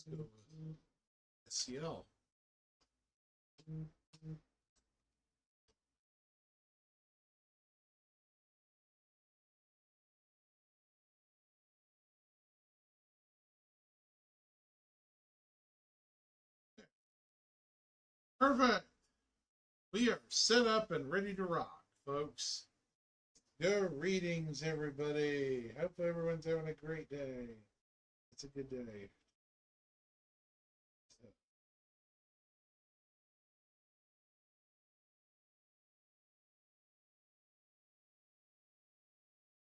Let's go with SCL. Perfect. We are set up and ready to rock, folks. Go readings, everybody. Hope everyone's having a great day. It's a good day.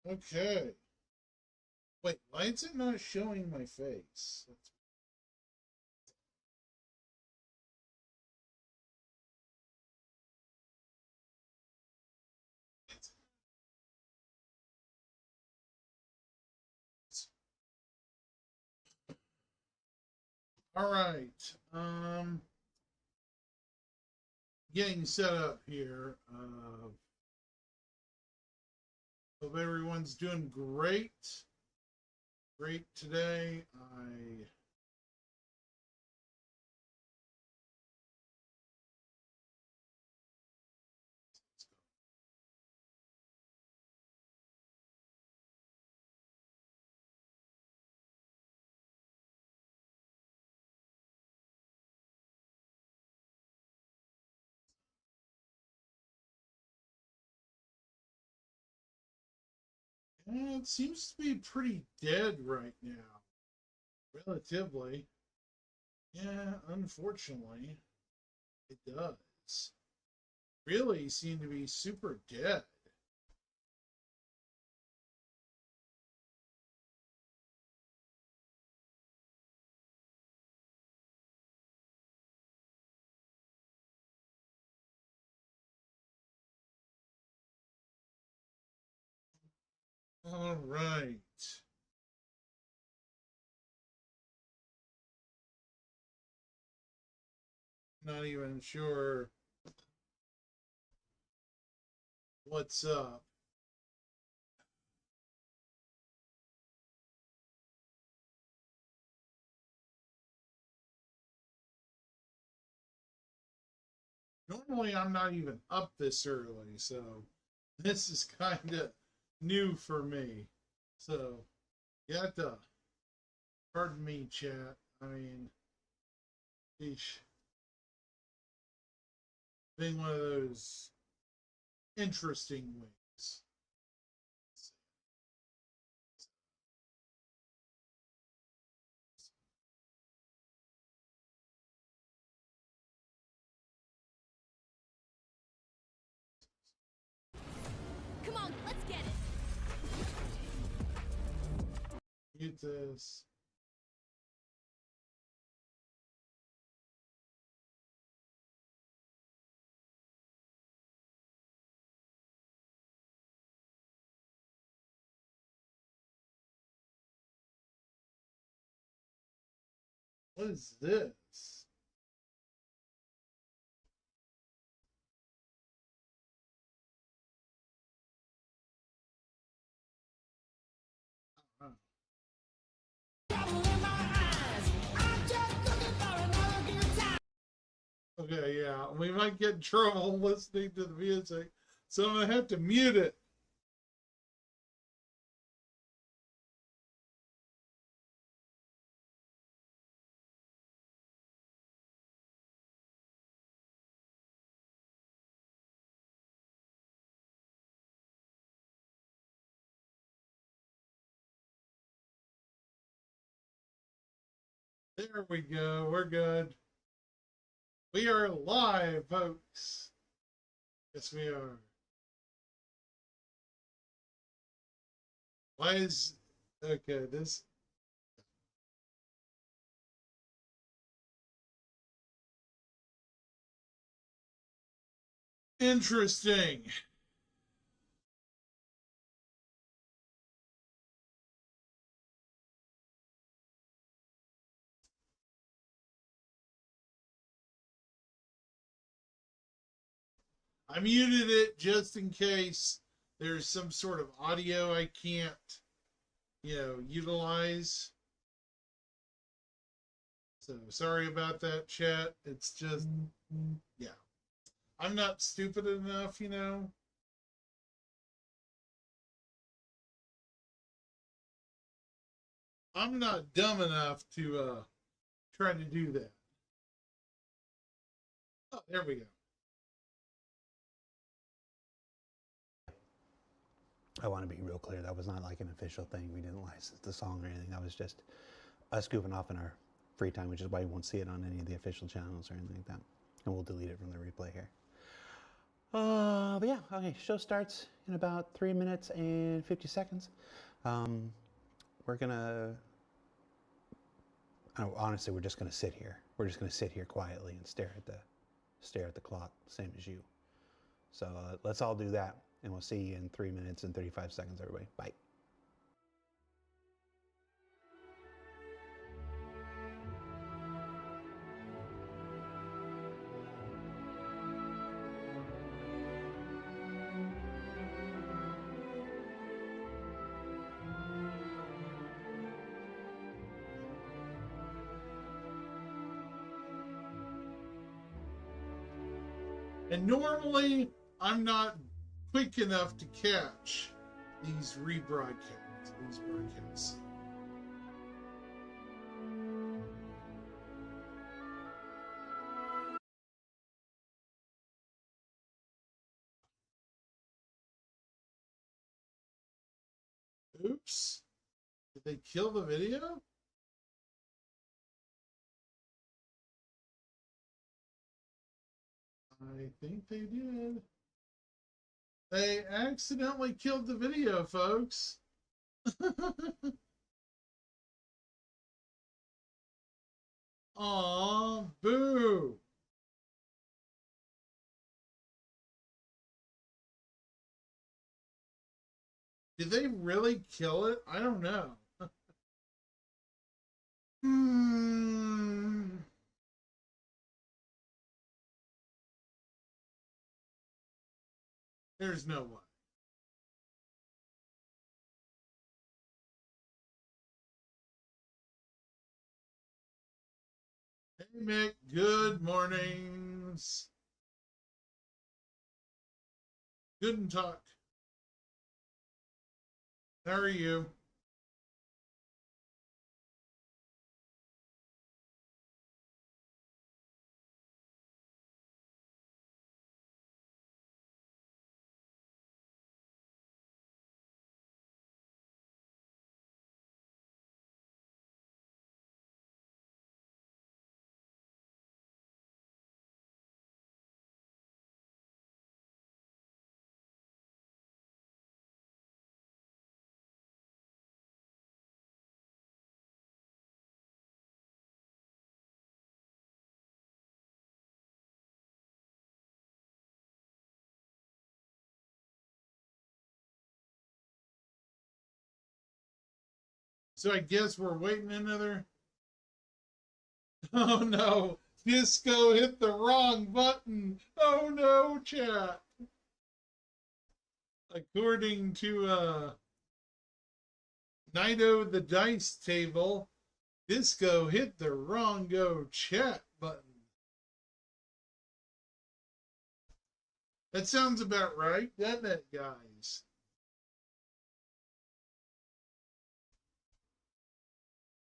Okay. Wait, why is it not showing my face? All right. Getting set up here. Hope everyone's doing great. Great today. It seems to be pretty dead right now. Relatively. Yeah, unfortunately, it does. Really seem to be super dead. All right. Not even sure what's up. Normally, I'm not even up this early, so this is kind of new for me. So, you have to pardon me, chat. I mean, eesh, being one of those interesting weeks. Come on, let's get it. Mute this. What is this? Oh. Okay, yeah, we might get in trouble listening to the music, so I'm gonna have to mute it. There we go. We're good. We are live, folks. Yes, we are. Why is okay? This interesting. I muted it just in case there's some sort of audio I can't, utilize. So sorry about that, chat. It's just, yeah. I'm not stupid enough, you know. I'm not dumb enough to try to do that. Oh, there we go. I want to be real clear. That was not like an official thing. We didn't license the song or anything. That was just us goofing off in our free time, which is why you won't see it on any of the official channels or anything like that. And we'll delete it from the replay here. But yeah, okay. Show starts in about 3 minutes and 50 seconds. We're gonna. Honestly, we're just gonna sit here. We're just gonna sit here quietly and stare at the clock, same as you. So let's all do that, and we'll see you in 3 minutes and 35 seconds, everybody. Bye. And normally, I'm not quick enough to catch these rebroadcasts, these broadcasts. Oops. Did they kill the video? I think they did. They accidentally killed the video, folks. Aw, boo. Did they really kill it? I don't know. There's no way. Hey, Mick. Good mornings. Guten Tag. How are you? So I guess we're waiting another. Oh no, Disco hit the wrong button. Oh no, chat. According to Nido the Dice Table, Disco hit the wrong go chat button. That sounds about right, doesn't it, guys?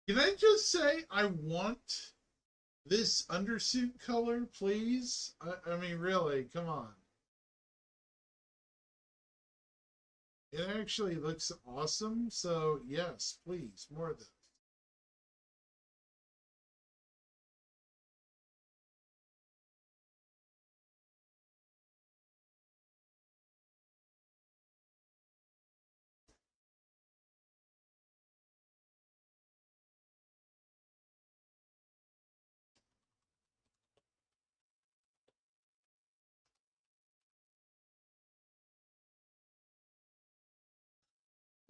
Can I just say I want this undersuit color, please? I mean, really, come on. It actually looks awesome, so yes, please, more of this.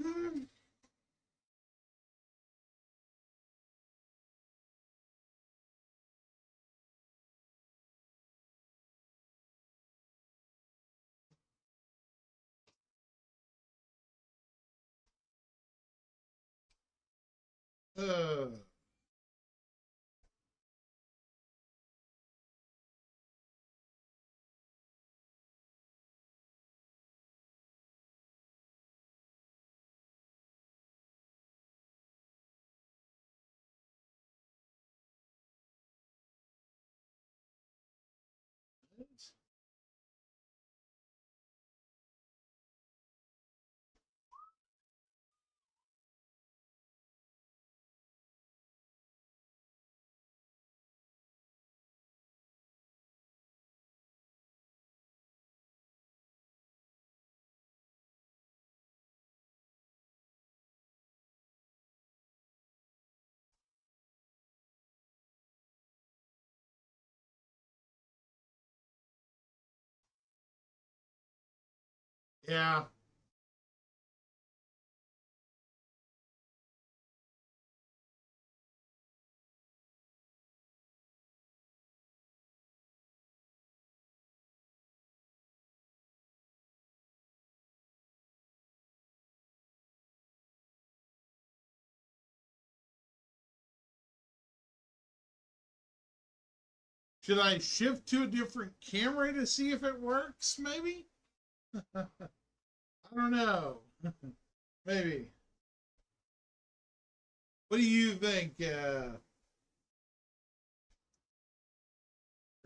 Hmm. Uh, Yeah. Should I shift to a different camera to see if it works, maybe? I don't know. Maybe. What do you think? Or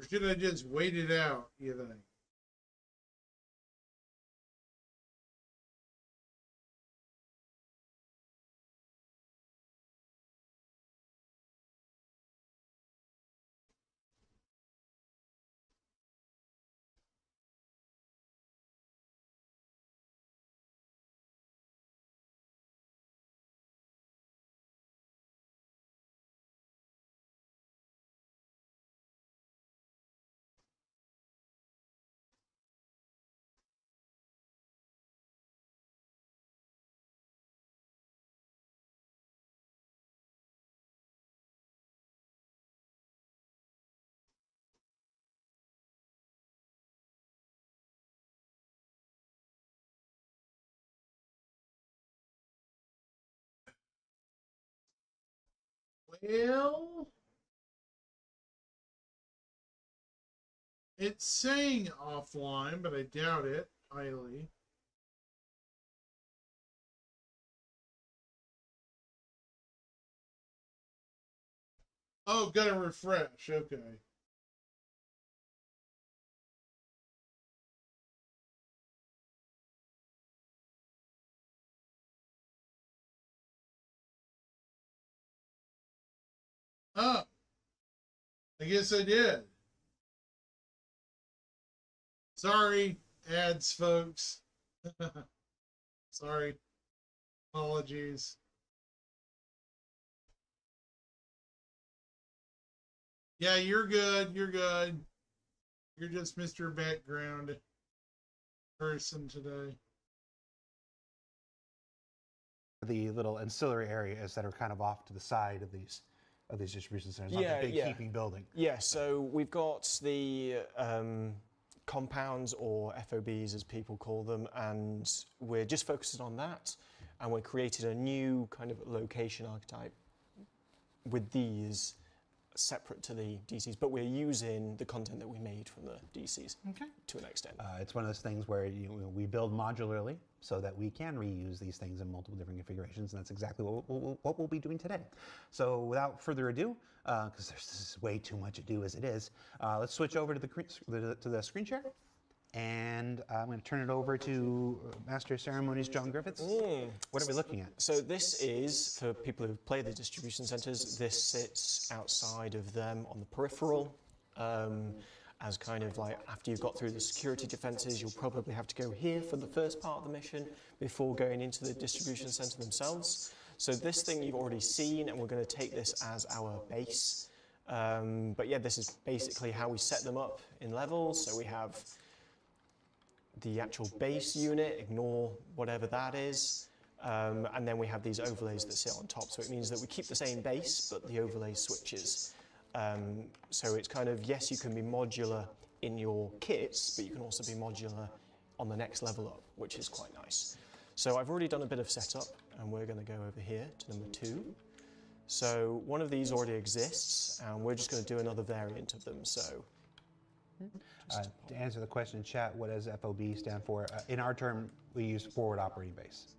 should I just wait it out, you think? Well, it's saying offline, but I doubt it highly. Oh, gotta refresh. Okay. Oh, I guess I did. Sorry, ads, folks. Sorry. Apologies. Yeah, you're good. You're good. You're just Mr. Background person today. The little ancillary areas that are kind of off to the side of these distribution centers, not Yeah, the big yeah. heaping building. Yeah, so we've got the compounds, or FOBs as people call them, and we're just focusing on that, and we created a new kind of location archetype with these separate to the DCs, but we're using the content that we made from the DCs to an extent. It's one of those things where we build modularly so that we can reuse these things in multiple different configurations, and that's exactly what we'll be doing today. So without further ado, because there's way too much ado as it is, let's switch over to the screen share. And I'm going to turn it over to Master of Ceremonies, John Griffiths. What are we looking at? So this is, for people who play the distribution centers, this sits outside of them on the peripheral. As kind of like, after you've got through the security defenses, you'll probably have to go here for the first part of the mission before going into the distribution center themselves. So this thing you've already seen, and we're going to take this as our base. But yeah, this is basically how we set them up in levels. So we have the actual base unit, ignore whatever that is, and then we have these overlays that sit on top. So it means that we keep the same base, but the overlay switches. So it's kind of, yes, you can be modular in your kits, but you can also be modular on the next level up, which is quite nice. So I've already done a bit of setup, and we're going to go over here to number 2. So one of these already exists, and we're just going to do another variant of them. So to answer the question in chat, what does FOB stand for? In our term, we use forward operating base.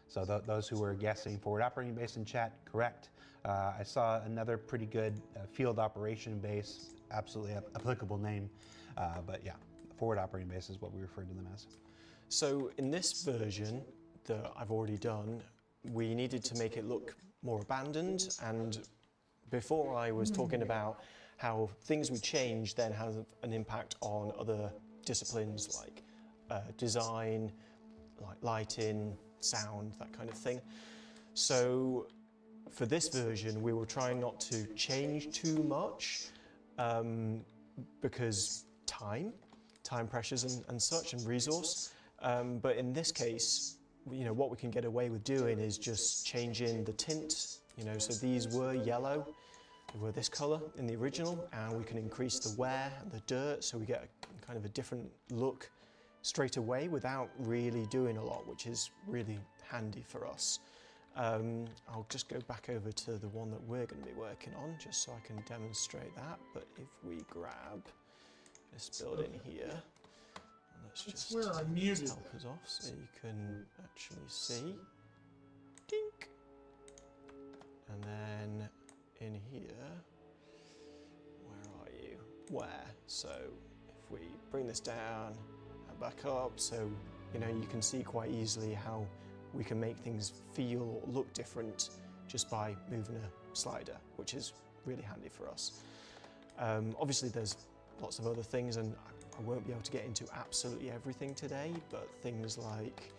So those who were guessing forward operating base in chat, correct. I saw another pretty good field operation base, absolutely applicable name, but yeah, forward operating base is what we refer to them as. So in this version that I've already done, we needed to make it look more abandoned, and before I was talking about how things we change then have an impact on other disciplines like design, like lighting, sound, that kind of thing. So for this version, we were trying not to change too much because time pressures and such, and resource. But in this case, what we can get away with doing is just changing the tint. So these were yellow, they were this color in the original, and we can increase the wear and the dirt, so we get kind of a different look straight away without really doing a lot, which is really handy for us. I'll just go back over to the one that we're going to be working on, just so I can demonstrate that. But if we grab this building here, let's just where I muted help us off so you can actually see. Dink! And then in here, where are you? Where? So if we bring this down and back up, so you can see quite easily how we can make things feel or look different just by moving a slider, which is really handy for us. Obviously there's lots of other things, and I won't be able to get into absolutely everything today, but things like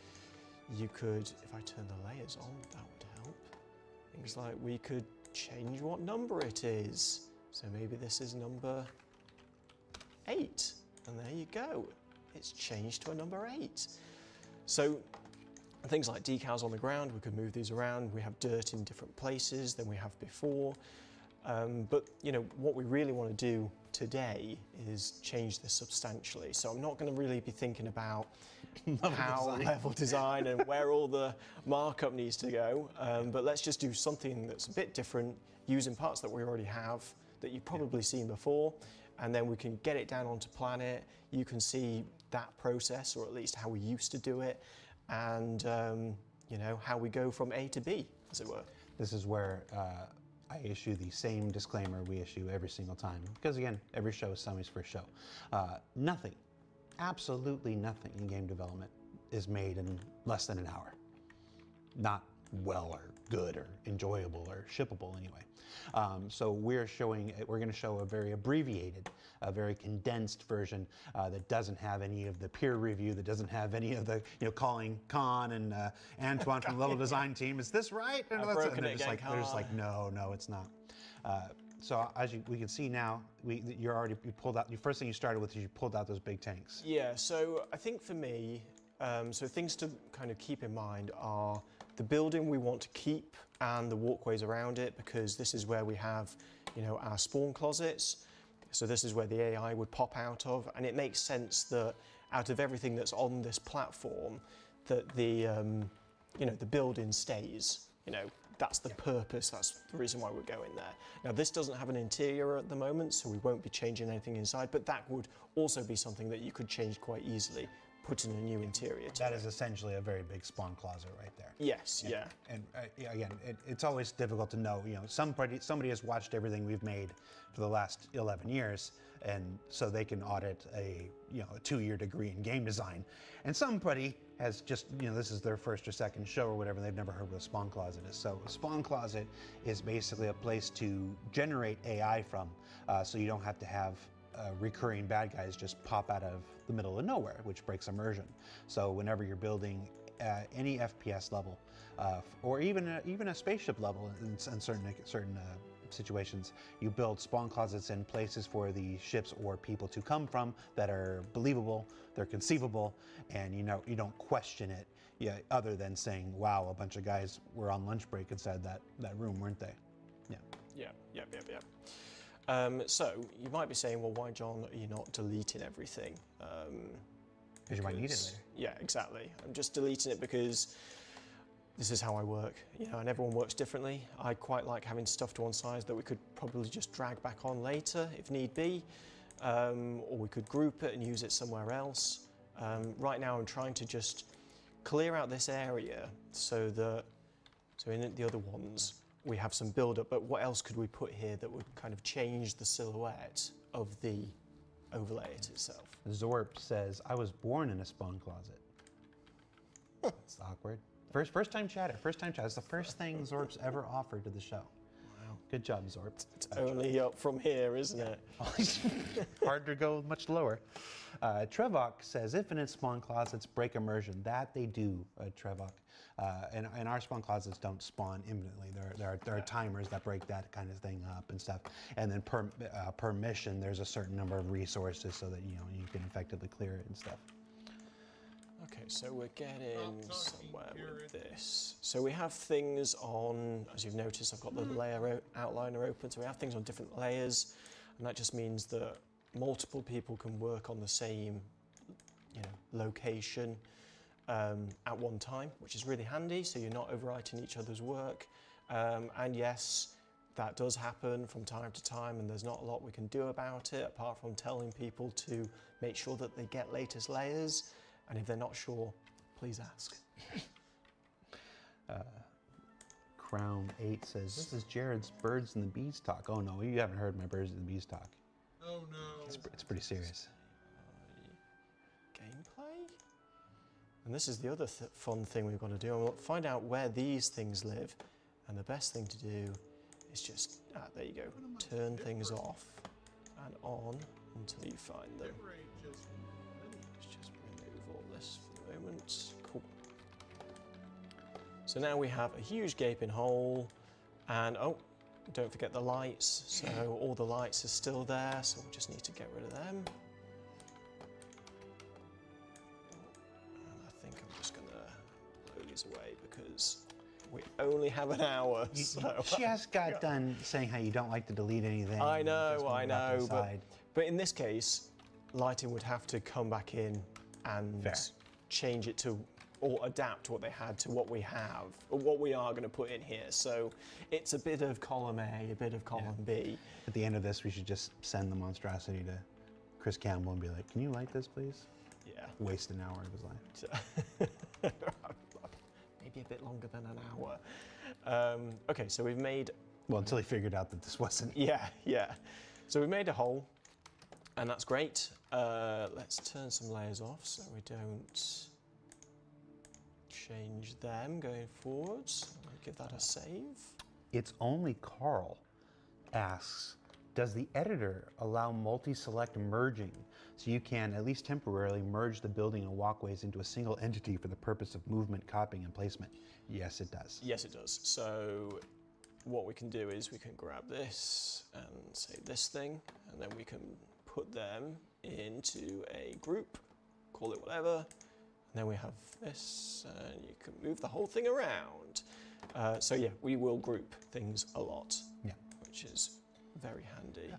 you could, if I turn the layers on, that would help. Things like we could change what number it is. So maybe this is number 8, and there you go. It's changed to a number 8. So things like decals on the ground, we could move these around. We have dirt in different places than we have before. But what we really want to do today is change this substantially. So I'm not going to really be thinking about level design and where all the markup needs to go. But let's just do something that's a bit different, using parts that we already have that you've probably seen before, and then we can get it down onto Planet. You can see that process, or at least how we used to do it, and how we go from A to B, as it were. This is where I issue the same disclaimer we issue every single time, because again, every show is Sammy's first show. Nothing, absolutely nothing in game development is made in less than an hour. Not well or good or enjoyable or shippable anyway. So we're going to show a very abbreviated, a very condensed version that doesn't have any of the peer review, that doesn't have any of the, calling Con and Antoine from the level design team. Is this right? And they're just like, no, it's not. So as we can see now, you pulled out. The first thing you started with is you pulled out those big tanks. Yeah. So I think for me, so things to kind of keep in mind are the building we want to keep and the walkways around it, because this is where we have, our spawn closets. So this is where the AI would pop out of, and it makes sense that out of everything that's on this platform, that the building stays. That's the purpose. That's the reason why we're going there. Now this doesn't have an interior at the moment, so we won't be changing anything inside. But that would also be something that you could change quite easily, putting a new interior to That it. is essentially a very big spawn closet right there. Yes, yeah. And again, it's always difficult to know. Somebody has watched everything we've made for the last 11 years, and so they can audit a 2-year degree in game design. And somebody has just this is their first or second show or whatever, and they've never heard what a spawn closet is. So a spawn closet is basically a place to generate AI from, so you don't have to have recurring bad guys just pop out of the middle of nowhere, which breaks immersion. So whenever you're building any FPS level, or even a spaceship level in certain situations, you build spawn closets in places for the ships or people to come from that are believable, they're conceivable, and you don't question it. Yeah, other than saying, "Wow, a bunch of guys were on lunch break inside that room, weren't they?" Yeah. Yeah. So you might be saying, well, why, John, are you not deleting everything? Because you might need it later. Yeah, exactly. I'm just deleting it because this is how I work, and everyone works differently. I quite like having stuff to one side that we could probably just drag back on later if need be, or we could group it and use it somewhere else. Right now I'm trying to just clear out this area so in the other ones, we have some build-up, but what else could we put here that would kind of change the silhouette of the overlay itself? Zorp says, "I was born in a spawn closet." It's awkward. First time chatter. It's the first thing Zorp's ever offered to the show. Wow. Good job, Zorp. It's only up from here, isn't it? Hard to go much lower. Trevok says, "Infinite spawn closets break immersion." That they do, Trevok. And our spawn closets don't spawn infinitely. There are timers that break that kind of thing up and stuff. And then per mission, there's a certain number of resources so that you can effectively clear it and stuff. Okay, so we're getting Stop talking, somewhere with Karen. this. So we have things on, as you've noticed, I've got the layer outliner open, so we have things on different layers, and that just means that multiple people can work on the same, location at one time, which is really handy, so you're not overwriting each other's work. And yes, that does happen from time to time, and there's not a lot we can do about it, apart from telling people to make sure that they get latest layers. And if they're not sure, please ask. Crown 8 says, this is Jared's Birds and the Bees talk. Oh no, you haven't heard my Birds and the Bees talk. Oh no. It's pretty serious. Gameplay? And this is the other fun thing we've got to do. We'll find out where these things live. And the best thing to do is just, there you go, turn things off and on until you find them. Let's just remove all this for the moment. Cool. So now we have a huge gaping hole, and oh, don't forget the lights. So all the lights are still there, so we just need to get rid of them. And I think I'm just gonna blow these away because we only have an hour. You So just got done saying how you don't like to delete anything. I Just know, move it off to the side. but in this case, lighting would have to come back in and Fair. change it to, or adapt what they had to what we have, or what we are going to put in here. So it's a bit of column A, a bit of column B. At the end of this, we should just send the monstrosity to Chris Campbell and be like, can you light this, please? Yeah. Waste an hour of his life. Maybe a bit longer than an hour. Okay, so we've made... Well, until he figured out that this wasn't. Yeah. So we've made a hole, and that's great. Let's turn some layers off so we don't change them going forwards. I'll give that a save. It's only Carl asks, does the editor allow multi-select merging so you can, at least temporarily, merge the building and walkways into a single entity for the purpose of movement, copying, and placement? Yes, it does. Yes, it does. So what we can do is we can grab this and say this thing, and then we can put them into a group, call it whatever, and then we have this, and you can move the whole thing around. So yeah, we will group things a lot, Yeah. which is very handy.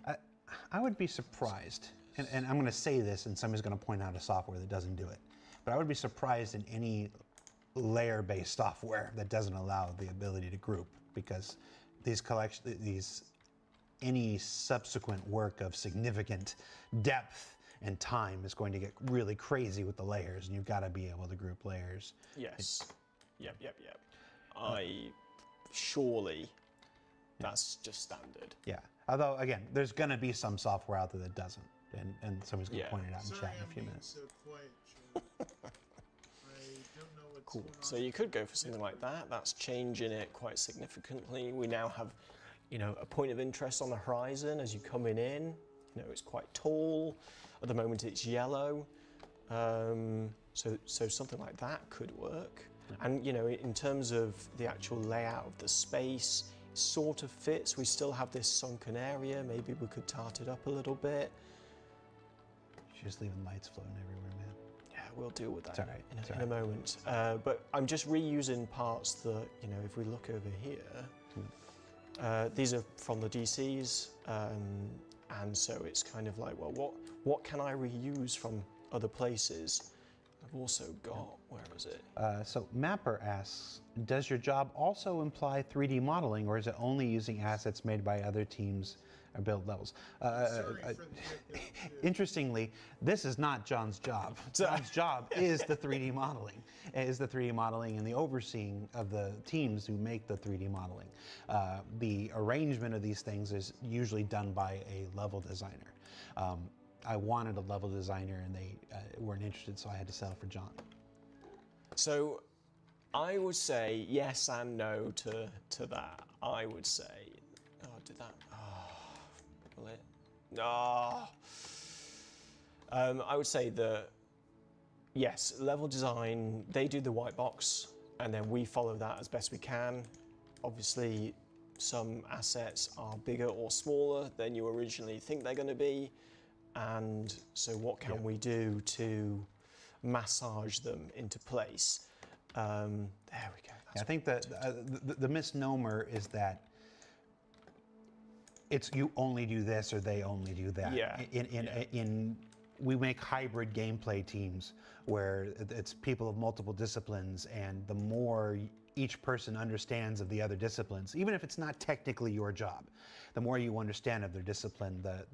I would be surprised, and I'm going to say this, and somebody's going to point out a software that doesn't do it, but I would be surprised in any layer-based software that doesn't allow the ability to group, because any subsequent work of significant depth and time is going to get really crazy with the layers, and you've got to be able to group layers. Yes. Yep. Surely that's just standard. Yeah. Although, again, there's going to be some software out there that doesn't, and somebody's going to Yeah. point it out in Sorry, chat in a I'm few being minutes. so quiet, Sean. I don't know what's Cool. going on. So you could go for something like that. That's changing it quite significantly. We now have, a point of interest on the horizon as you're coming in. It's quite tall. At the moment, it's yellow. So something like that could work. And in terms of the actual layout of the space, it sort of fits. We still have this sunken area. Maybe we could tart it up a little bit. You're just leaving lights floating everywhere, man. Yeah, we'll deal with that It's all right, it's in all a moment. But I'm just reusing parts that, if we look over here, these are from the DCs, and so it's kind of like, well, what can I reuse from other places? I've also got, where is it? So Mapper asks, does your job also imply 3D modeling, or is it only using assets made by other teams or build levels? Sorry for the Interestingly, this is not John's job. John's job is the 3D modeling. And the overseeing of the teams who make the 3D modeling. The arrangement of these things is usually done by a level designer. I wanted a level designer, and they weren't interested, so I had to settle for John. So I would say yes and no to that. I would say, did that? Will it? No. I would say that, yes, level design, they do the white box, and then we follow that as best we can. Obviously, some assets are bigger or smaller than you originally think they're going to be. And so what can we do to massage them into place. There we go. I think that the misnomer is that it's you only do this or they only do that. Yeah. We make hybrid gameplay teams where it's people of multiple disciplines, and the more each person understands of the other disciplines, even if it's not technically your job, the more you understand of their discipline, the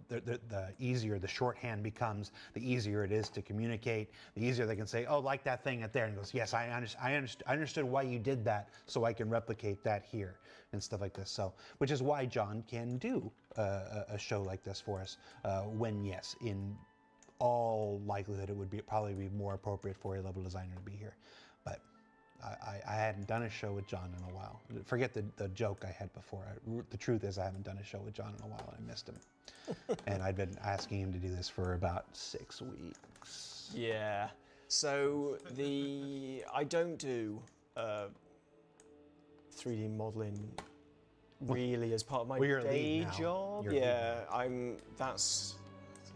easier the shorthand becomes, the easier it is to communicate, the easier they can say, oh, like that thing at there, and goes, yes, I understood why you did that, so I can replicate that here, and stuff like this. So, which is why John can do a show like this for us, when, yes, in all likelihood, it would probably be more appropriate for a level designer to be here. But I hadn't done a show with John in a while. Forget the joke I had before. The truth is I haven't done a show with John in a while, and I missed him. And I'd been asking him to do this for about 6 weeks. Yeah. So I don't do 3D modeling really as part of my you're a day lead now. job. You're a lead Yeah,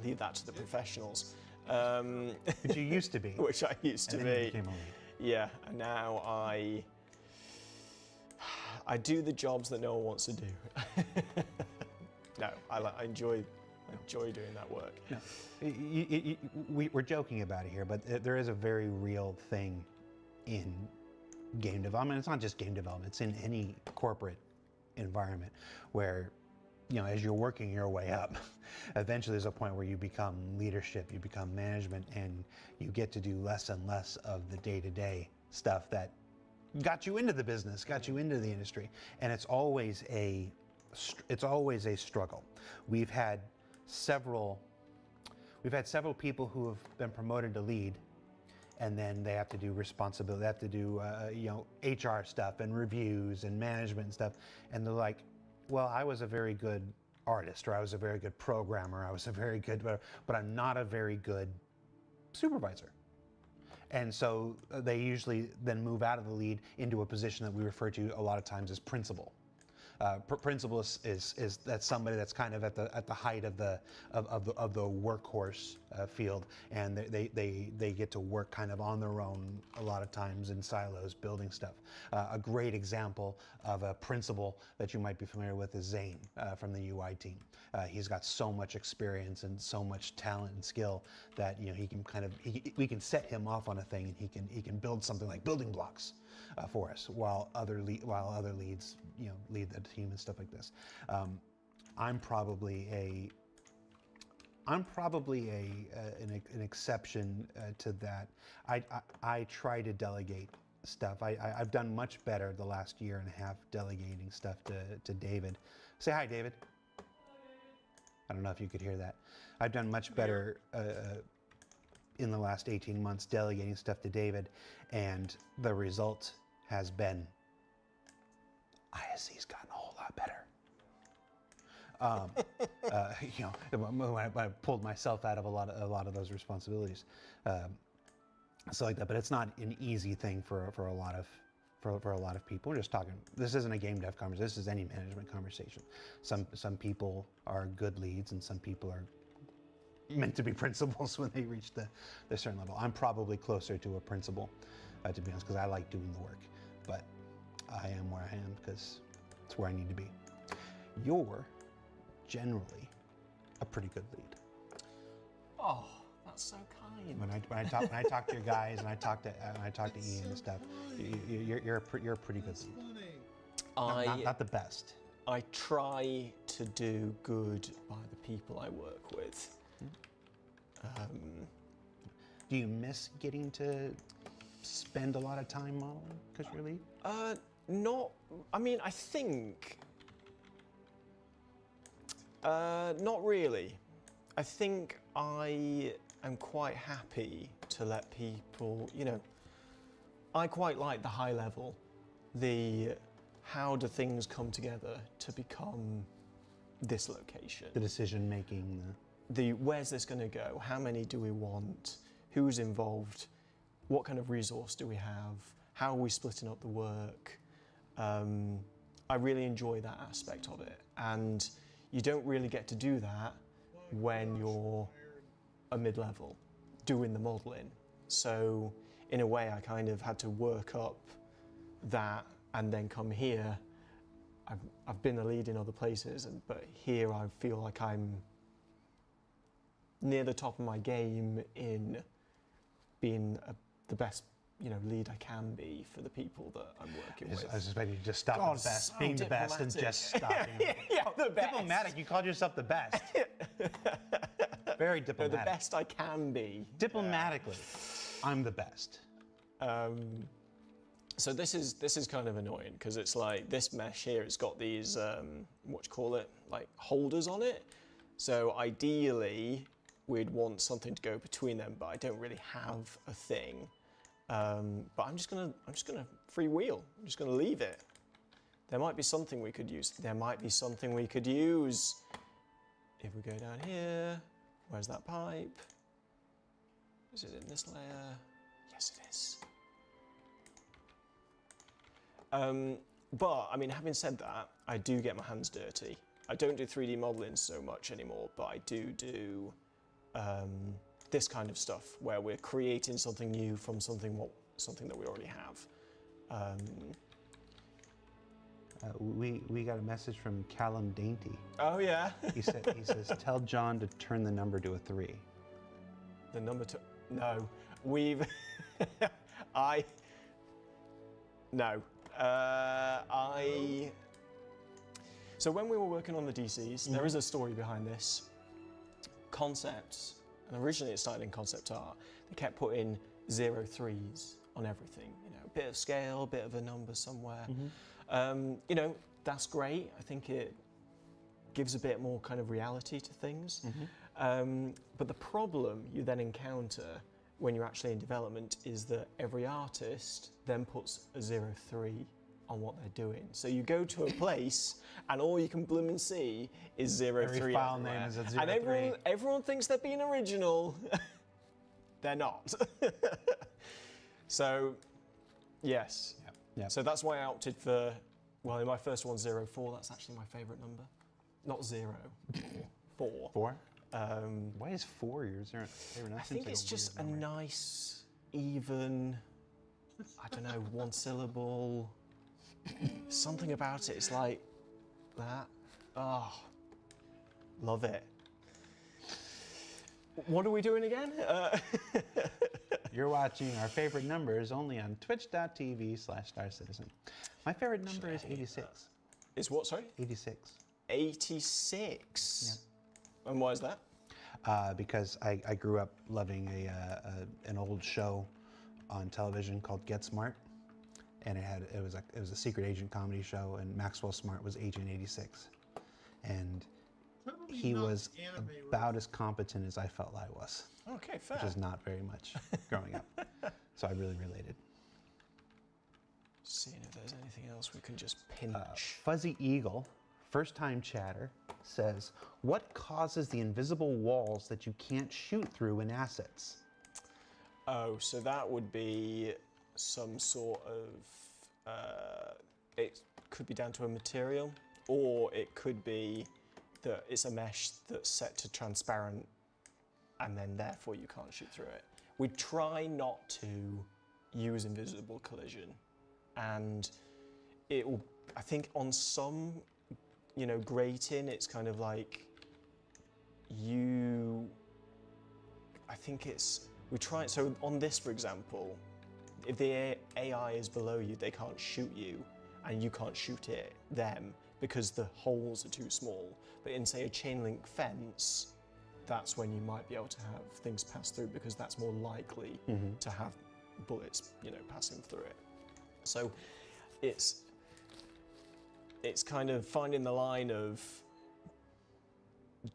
leave that to the professionals. Which you used to be. Which I used to and then you be. became a lead. Yeah, and now I do the jobs that no one wants to do. No, I enjoy doing that work. No, we're joking about it here, but there is a very real thing in game development. It's not just game development, it's in any corporate environment where, as you're working your way up, eventually there's a point where you become leadership, you become management, and you get to do less and less of the day-to-day stuff that got you into the business, got you into the industry. And it's always a struggle. We've had several people who have been promoted to lead, and then they have to do responsibility, they have to do HR stuff and reviews and management and stuff, and they're like, well, I was a very good artist, or I was a very good programmer, I was a very good, but I'm not a very good supervisor. And so they usually then move out of the lead into a position that we refer to a lot of times as principal. Principal is that's somebody that's kind of at the height of the workhorse field, and they get to work kind of on their own a lot of times in silos building stuff. A great example of a principal that you might be familiar with is Zane from the UI team. He's got so much experience and so much talent and skill that we can set him off on a thing, and he can build something like building blocks for us, while other leads lead the team and stuff like this. I'm probably an exception to that. I try to delegate stuff. I've done much better the last year and a half delegating stuff to David. Say hi, David. I don't know if you could hear that. I've done much better in the last 18 months delegating stuff to David, and the result has been ISC's gotten a whole lot better. I pulled myself out of a lot of those responsibilities, so like that. But it's not an easy thing for a lot of people. We're just talking. This isn't a game dev conversation. This is any management conversation. Some people are good leads, and some people are meant to be principals when they reach the certain level. I'm probably closer to a principal, to be honest, because I like doing the work. But I am where I am because it's where I need to be. You're generally a pretty good lead. Oh, that's so kind. When I talk to your guys, and I talk to Ian and stuff, you're a pretty good lead. Not the best. I try to do good by the people I work with. Do you miss getting to spend a lot of time modeling because you're lead? Not. I mean, I think. Not really. I think I am quite happy to let people. I quite like the high level, how do things come together to become this location? The decision making. Where's this going to go? How many do we want? Who's involved? What kind of resource do we have? How are we splitting up the work? I really enjoy that aspect of it. And you don't really get to do that when you're a mid-level doing the modeling. So in a way, I kind of had to work up that and then come here. I've been a lead in other places, but here I feel like I'm near the top of my game in being the best, lead I can be for the people that I'm working with. I was expecting you to just stop God, at the best, so being the best, and diplomatic. just stopping. Yeah, the best. Diplomatic. You called yourself the best. Very No, diplomatic. the best I can be. Diplomatically, I'm the best. So this is kind of annoying because it's like this mesh here. It's got these like holders on it. So ideally, we'd want something to go between them, but I don't really have a thing. But I'm just gonna freewheel. I'm just gonna leave it. There might be something we could use. If we go down here, where's that pipe? Is it in this layer? Yes, it is. But I mean, having said that, I do get my hands dirty. I don't do 3D modeling so much anymore, but I do this kind of stuff where we're creating something new from something that we already have. We got a message from Callum Dainty. Oh yeah. He says, tell John to turn the number to a 3. The number two. No, we've. No. So when we were working on the DCs, there is a story behind this. Concepts, and originally it started in concept art. They kept putting 0 3s on everything. A bit of scale, a bit of a number somewhere. That's great. I think it gives a bit more kind of reality to things. But the problem you then encounter when you're actually in development is that every artist then puts a 0 3 on what they're doing. So you go to a place and all you can bloom and see is 0 Every 3 file everywhere. name is a 0 and 3. everyone thinks they're being original. They're not. So, yes. Yep. So that's why I opted for, in my first one, 0 4. That's actually my favourite number. Not 0, 4. 4? Why is 4 your favorite? I think it's just a nice, even, I don't know, one syllable. Something about it. It's like that. Oh, love it. What are we doing again? You're watching our favorite numbers only on twitch.tv/StarCitizen. My favorite number is 86. Is what, sorry? 86. 86? Yeah. And why is that? Because I grew up loving an old show on television called Get Smart, and it was a secret agent comedy show, and Maxwell Smart was Agent 86, and he was about as competent as I felt I was. Okay, fair. Which is not very much growing up, so I really related. Seeing if there's anything else we can just pinch. Fuzzy Eagle, first time chatter, says, what causes the invisible walls that you can't shoot through in assets? Oh, so that would be some sort of, it could be down to a material, or it could be that it's a mesh that's set to transparent and then therefore you can't shoot through it. We try not to use invisible collision, and it will, I think on some, grating, it's kind of like we try, so on this, for example, if the AI is below you, they can't shoot you, and you can't shoot them, because the holes are too small. But in, say, a chain link fence, that's when you might be able to have things pass through, because that's more likely to have bullets, passing through it. So it's kind of finding the line of,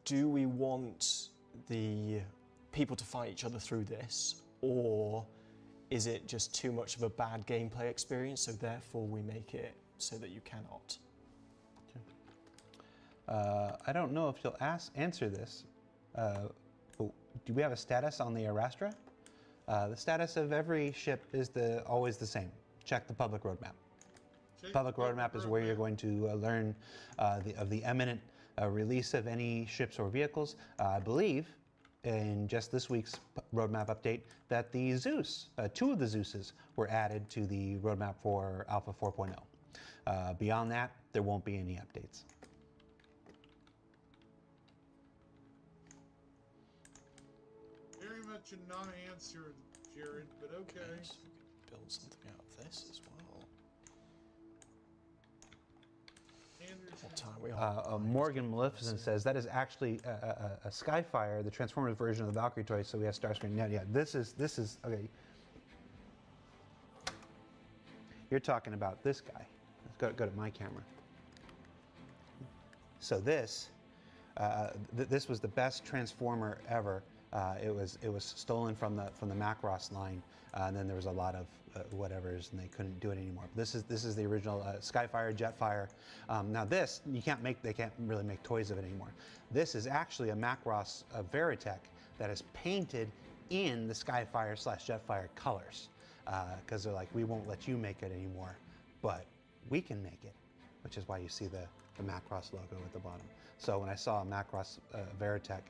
do we want the people to fight each other through this, or is it just too much of a bad gameplay experience, so therefore we make it so that you cannot? I don't know if you'll answer this, but do we have a status on the Arastra? The status of every ship is always the same. Check the public roadmap. Public roadmap is where you're going to learn of the imminent release of any ships or vehicles. I believe in just this week's roadmap update that the Zeus, two of the Zeuses, were added to the roadmap for Alpha 4.0. Beyond that, there won't be any updates. Very much a non-answer, Jared, but okay. So we can build something out of this as well. What time we are? Morgan Maleficent says that is actually a Skyfire, the Transformers version of the Valkyrie toy, so we have Starscream. Yeah, this is okay. You're talking about this guy. Let's go to my camera. So this was the best Transformer ever. It was stolen from the Macross line, and then there was a lot of whatevers, and they couldn't do it anymore. This is the original Skyfire, Jetfire. Now this they can't really make toys of it anymore. This is actually a Macross Veritech that is painted in the Skyfire / Jetfire colors, because they're like, we won't let you make it anymore, but we can make it, which is why you see the Macross logo at the bottom. So when I saw a Macross Veritech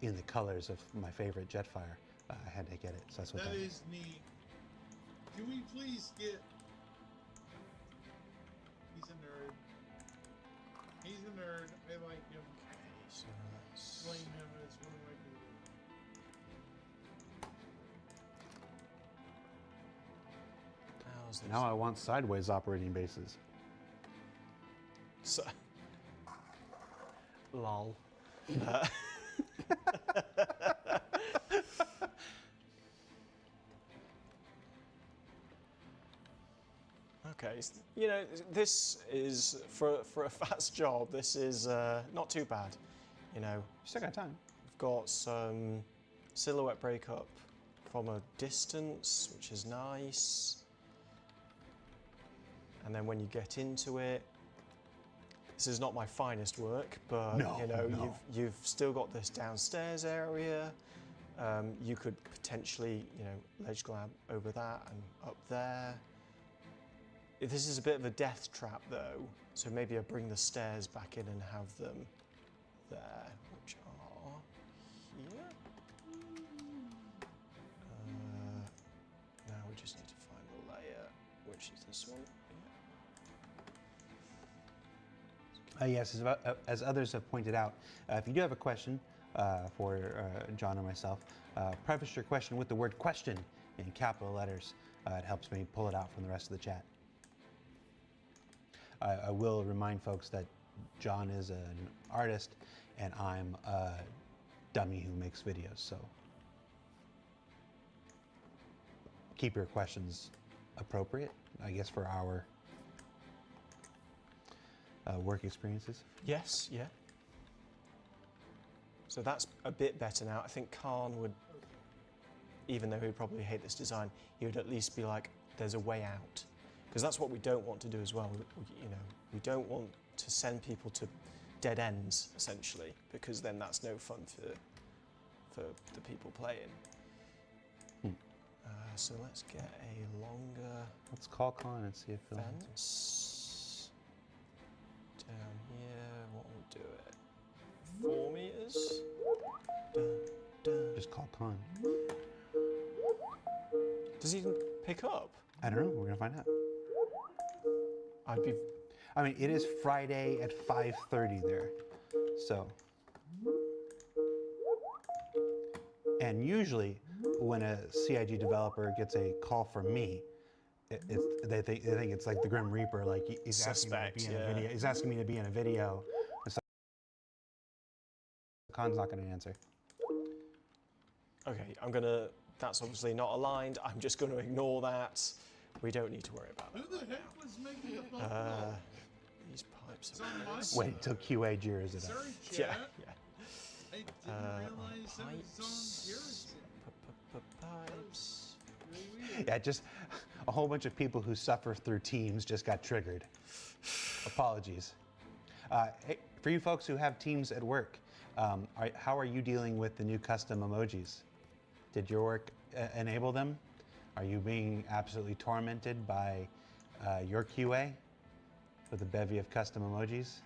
in the colors of my favorite Jetfire, I had to get it. So that's what that is neat. Can we please get... He's a nerd. He's a nerd. I like him. Okay, so let's... Blame him as one of my favorites. How's this? Now I want sideways operating bases. So... Lol. Okay, you know, this is, for a fast job, this is not too bad, you know. Still got time. We've got some silhouette breakup from a distance, which is nice. And then when you get into it, this is not my finest work, but you know, you've still got this downstairs area. You could potentially, you know, ledge grab over that and up there. This is a bit of a death trap though, so maybe I'll bring the stairs back in and have them there, which are here. Now we just need to find the layer, which is this one. Yes, as others have pointed out, if you do have a question for John or myself, preface your question with the word question in capital letters. It helps me pull it out from the rest of the chat. I will remind folks that John is an artist and I'm a dummy who makes videos, so keep your questions appropriate, I guess, for our work experiences. Yes, yeah. So that's a bit better now. I think Khan would, even though he'd probably hate this design, he would at least be like, there's a way out. Because that's what we don't want to do as well. You know, we don't want to send people to dead ends, essentially, because then that's no fun for the people playing. So let's get a longer... Let's call Khan and see if he'll... Fence. Down here, what will we do it? 4 meters? Dun, dun. Just call Khan. Does he even pick up? I don't know, we're gonna find out. I mean, it is Friday at 5:30 there, so. And usually, when a CIG developer gets a call from me, they think it's like the Grim Reaper, like he's asking me to be in a video. He's asking me to be in a video. So Khan's not going to answer. Okay, that's obviously not aligned. I'm just going to ignore that. We don't need to worry about that. Who the heck was making the phone call? These pipes It's are on my Wait until QA jeers it up. Sorry, Yeah, chat. yeah. I didn't realize that was on Pipes. Garrison. Yeah, just a whole bunch of people who suffer through Teams just got triggered. Apologies. Hey, for you folks who have Teams at work, how are you dealing with the new custom emojis? Did your work enable them? Are you being absolutely tormented by your QA with a bevy of custom emojis?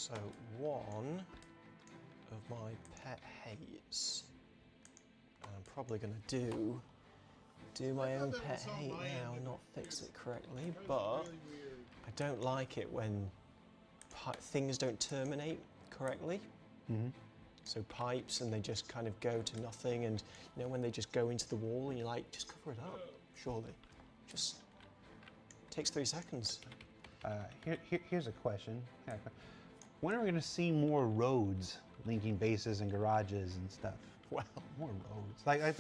So one of my pet hates, and I'm probably going to do my own pet hate now and not fix it correctly, but I don't like it when things don't terminate correctly. Mm-hmm. So pipes, and they just kind of go to nothing, and you know when they just go into the wall and you're like, just cover it up, surely. Just takes 3 seconds. Here's a question. When are we going to see more roads linking bases and garages and stuff? Wow. More roads. Like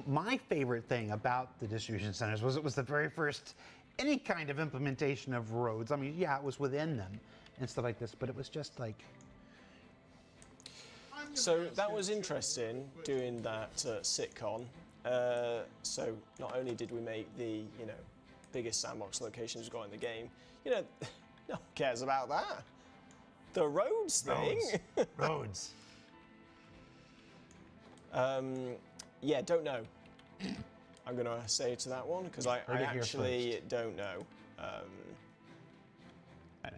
my favorite thing about the distribution centers was it was the very first any kind of implementation of roads. I mean, yeah, it was within them and stuff like this, but it was just like. So that was interesting doing that sitcom. So not only did we make the biggest sandbox locations we've got in the game, no one cares about that. The roads thing. Roads. Yeah, don't know. I'm going to say to that one because I actually don't know.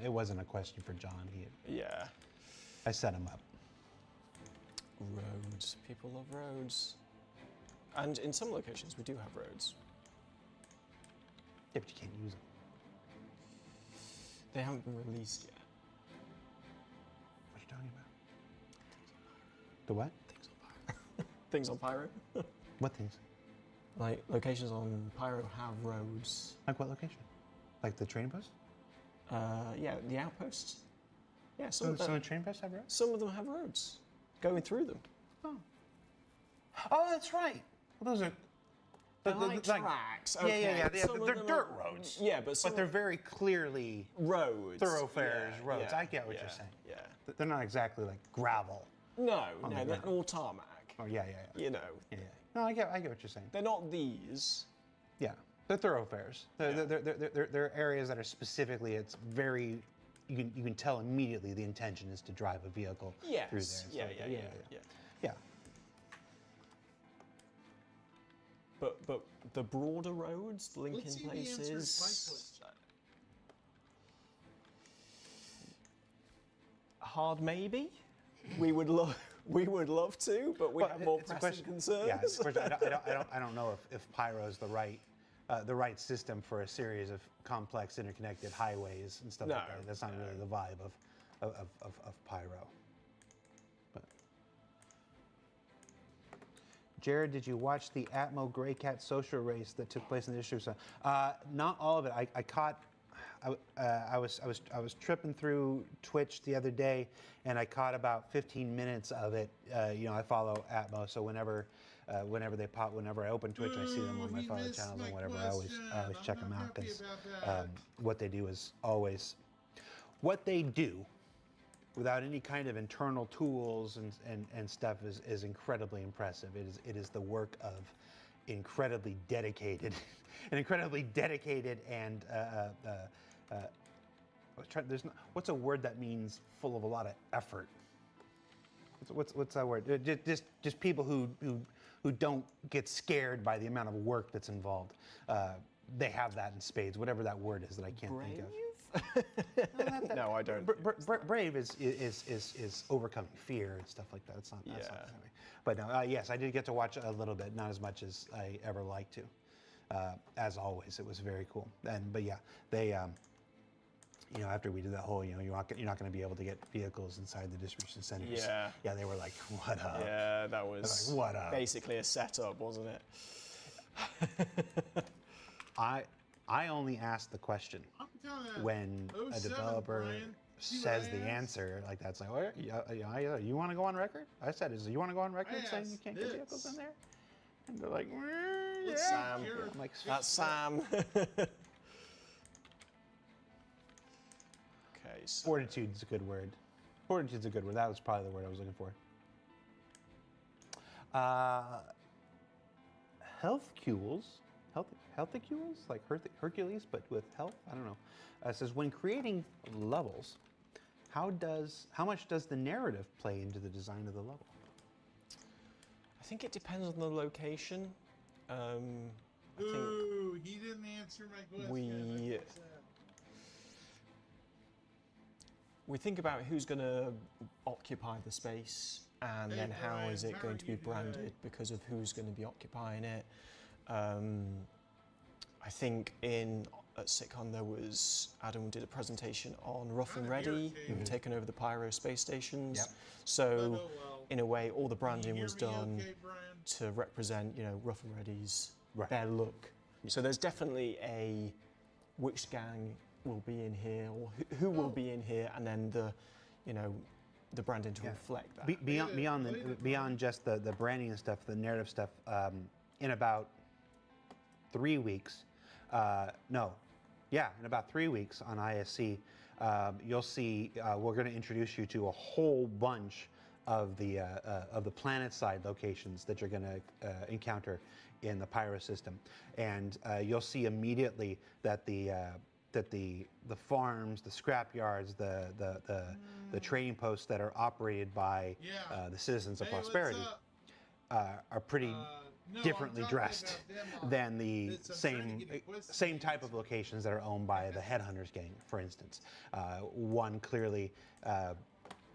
It wasn't a question for John. Yeah. I set him up. Roads. People love roads. And in some locations, we do have roads. Yeah, but you can't use them. They haven't been released yet. What are you talking about? The what? Things on Pyro. What things? Like, locations on Pyro have roads. Like what location? Like the train post? Yeah, the outposts. Yeah, So the train posts have roads? some of them have roads going through them. Oh, that's right. Well, those are. They're like tracks. Yeah, Okay. yeah. Some of They're them dirt are- roads. Yeah, but They're very clearly roads. thoroughfares, Yeah, roads. yeah, I get what yeah, you're saying. Yeah. They're not exactly like gravel. No, the they're ground. all tarmac. Oh, yeah. You know, Yeah. No, I get what you're saying. they're not these. Yeah, they're thoroughfares. They're areas that are specifically. It's very. You can tell immediately the intention is to drive a vehicle through there. Yes. and Yeah. stuff like that. Yeah. But the broader roads, the linking Let's see the answer to places. cyclists. Hard maybe. We would love to, but we Well, have more it's a pressing question- concerns. Yeah, it's a question. I don't know if Pyro is the right system for a series of complex interconnected highways and stuff like No, that. That's not really the vibe of Pyro. But Jared, did you watch the Atmo Grey Cat social race that took place in the district? Not all of it. I caught. I was tripping through Twitch the other day, and I caught about 15 minutes of it. I follow Atmo, so whenever they pop, whenever I open Twitch, I see them on my follow channels and whatever. I always check them out because what they do is always what they do without any kind of internal tools and stuff is incredibly impressive. It is the work of incredibly dedicated, and what's a word that means full of a lot of effort? What's that word? Just people who don't get scared by the amount of work that's involved. They have that in spades. Whatever that word is that I can't think of. No, I don't. Brave is overcoming fear and stuff like that. It's not. That's not the same way. But no, yes, I did get to watch a little bit, not as much as I ever like to. As always, it was very cool. But yeah, they. After we did that whole, you're not going to be able to get vehicles inside the distribution centers. Yeah. Yeah, they were like, what up? Yeah, that was like, what up? basically a setup, wasn't it? I only asked the question when a developer says the answer like that's like, oh, you want to go on record? I said, you want to go on record saying you can't get vehicles in there? And they're like, yeah. Sam. I'm like, That's Sam. Okay, so fortitude's a good word. Fortitude's a good word. That was probably the word I was looking for. Healthicules, like Hercules, but with health. I don't know. It says when creating levels, how much does the narrative play into the design of the level? I think it depends on the location. Ooh, he didn't answer my question. we think about who's going to occupy the space, and then how Brian, is it how going are to be you branded today? because of who's going to be occupying it. I think at SitCon there was, Adam did a presentation on Rough and Kind of Ready, who were irritating. taking over the Pyro space stations. Yep. So, But oh well. in a way, all the Can you branding hear was me done okay, Brian? to represent, Rough and Ready's Right. their look. So there's definitely a which gang will be in here, or who will be in here, and then the branding to Yeah. reflect that. Beyond just the branding and stuff, the narrative stuff. In about 3 weeks, in about 3 weeks on ISC, you'll see we're going to introduce you to a whole bunch of the planet side locations that you're going to encounter in the Pyro system, and you'll see immediately that the farms, the scrap yards, the trading posts that are operated by Yeah. the citizens of Hey, what's prosperity up? are pretty No, differently I'm talking dressed about them on than the this. I'm trying to same get it twisted. same type of locations that are owned by the Headhunters gang, for instance. One clearly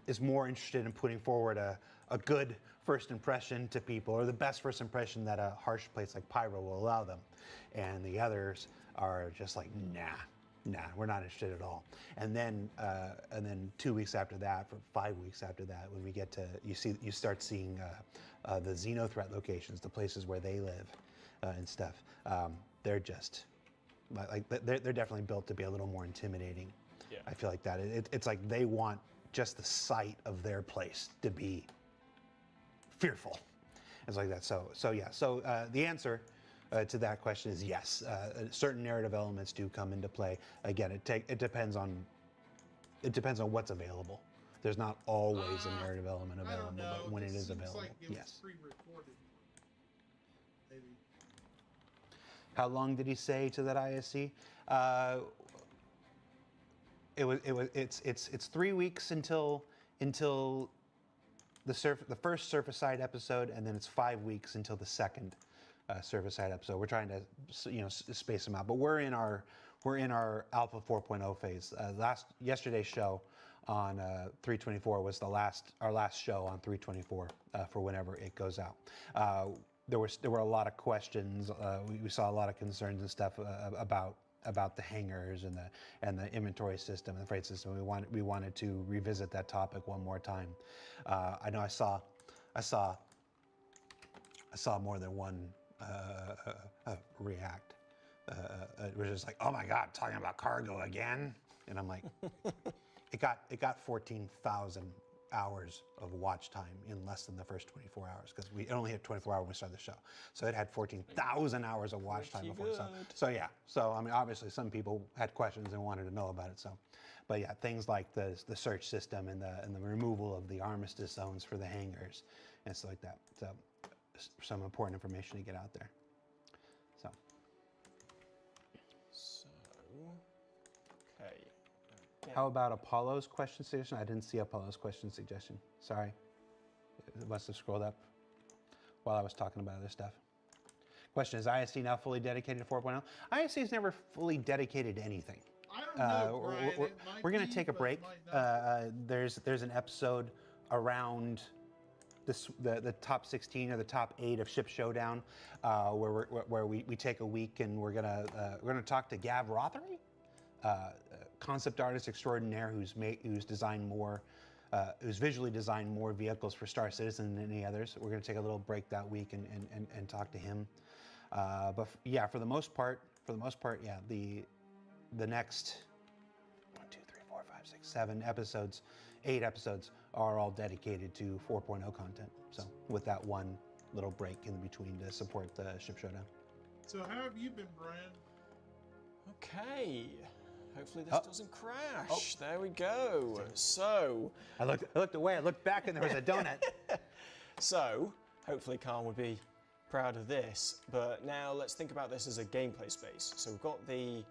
is more interested in putting forward a good first impression to people, or the best first impression that a harsh place like Pyro will allow them, and the others are just like, nah, we're not interested at all. And then 2 weeks after that, for 5 weeks after that, when we get to you start seeing the Xenothreat locations, the places where they live and stuff. They're just they're definitely built to be a little more intimidating. Yeah. I feel like that it's like they want just the sight of their place to be fearful. It's like that. So the answer to that question is yes. Certain narrative elements do come into play. Again, it depends on what's available. There's not always a narrative element I don't available, know. but when it This is seems available, like it was yes. pre-recorded. Maybe. How long did he say to that ISC? It's 3 weeks until the first surface side episode, and then it's 5 weeks until the second surface side episode. We're trying to space them out, but we're in our Alpha 4.0 phase. Yesterday's show on 324 was our last show on 324 for whenever it goes out. There were a lot of questions. We saw a lot of concerns and stuff about the hangars and the inventory system and the freight system. We wanted to revisit that topic one more time. I know I saw more than one react. It was just like, oh my God, talking about cargo again, and I'm like, it got 14,000 hours of watch time in less than the first 24 hours, because we only hit 24 hours when we started the show. So it had 14,000 hours of watch time before. So yeah. So I mean, obviously some people had questions and wanted to know about it. So, but yeah, things like the search system and the removal of the armistice zones for the hangars and stuff like that. So some important information to get out there. So. Okay. How about Apollo's question suggestion? I didn't see Apollo's question suggestion. Sorry. It must have scrolled up while I was talking about other stuff. Question, is ISC now fully dedicated to 4.0? ISC is never fully dedicated to anything. I don't know, Brian. We're going to take a but break. it might not. There's an episode around the top 16 or the top 8 of Ship Showdown, where we take a week and we're gonna talk to Gav Rothery, concept artist extraordinaire who's visually designed more vehicles for Star Citizen than any others. We're gonna take a little break that week and talk to him. For the most part, yeah, the next 1, 2, 3, 4, 5, 6, 7 episodes, 8 episodes are all dedicated to 4.0 content. So with that one little break in between to support the Ship Showdown. So how have you been, Brian? Okay. Hopefully this doesn't crash. There we go. So I looked away, I looked back, and there was a donut. So hopefully Khan would be proud of this. But now let's think about this as a gameplay space. So we've got the,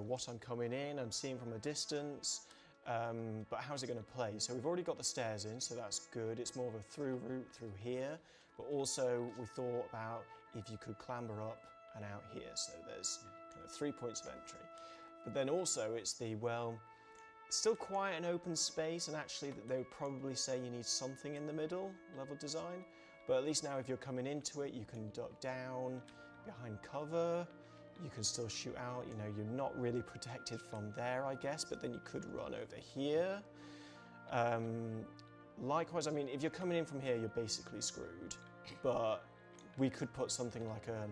what I'm coming in, I'm seeing from a distance. But how's it going to play? So we've already got the stairs in, so that's good. It's more of a through route through here. But also we thought about if you could clamber up and out here. So there's kind of 3 points of entry. But then also it's the, well, still quite an open space, and actually they would probably say you need something in the middle, level design. But at least now if you're coming into it, you can duck down behind cover, you can still shoot out, you know, you're not really protected from there, I guess, but then you could run over here. Likewise, I mean, if you're coming in from here, you're basically screwed. But we could put something like a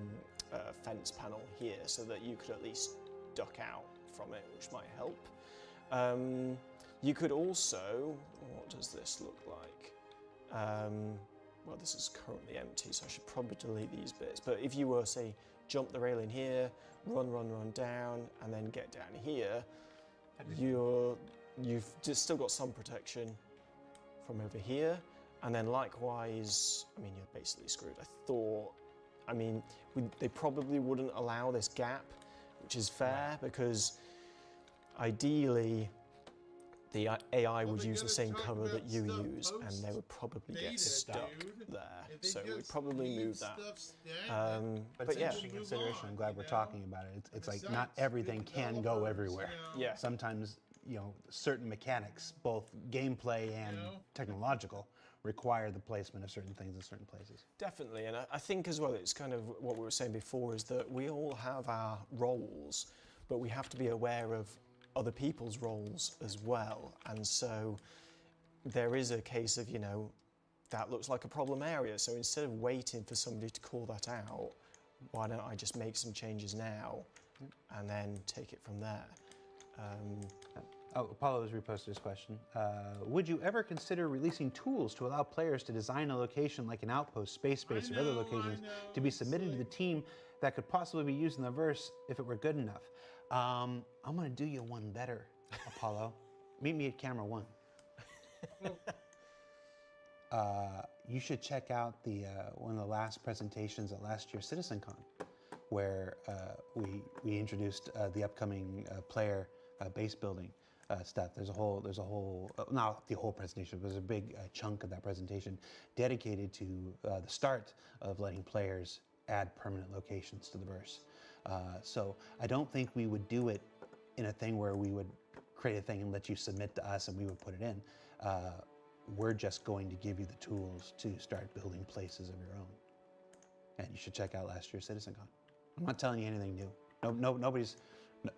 fence panel here so that you could at least duck out from it, which might help. You could also, what does this look like? Well, this is currently empty, so I should probably delete these bits. But if you were, say, jump the railing here, run down, and then get down here, you've just still got some protection from over here. And then likewise, I mean, you're basically screwed. I mean, they probably wouldn't allow this gap, which is fair, because ideally, the AI would use the same cover that you use, and they would probably get stuck there. So we'd probably move that. But it's an interesting consideration. I'm glad we're talking about it. It's like not everything can go everywhere. Yeah. Sometimes, you know, certain mechanics, both gameplay and technological, require the placement of certain things in certain places. Definitely, and I think as well, it's kind of what we were saying before, is that we all have our roles, but we have to be aware of other people's roles as well. And so there is a case of, you know, that looks like a problem area. So instead of waiting for somebody to call that out, why don't I just make some changes now and then take it from there? Apollo has reposted his question. Would you ever consider releasing tools to allow players to design a location like an outpost, space base, or other locations to be submitted to the team that could possibly be used in the verse if it were good enough? I'm going to do you one better, Apollo. Meet me at camera 1. You should check out the one of the last presentations at last year's CitizenCon, where we introduced the upcoming player base building stuff. There's a whole, not the whole presentation, but there's a big chunk of that presentation dedicated to the start of letting players add permanent locations to the verse. So I don't think we would do it in a thing where we would create a thing and let you submit to us and we would put it in. We're just going to give you the tools to start building places of your own. And you should check out last year's CitizenCon. I'm not telling you anything new.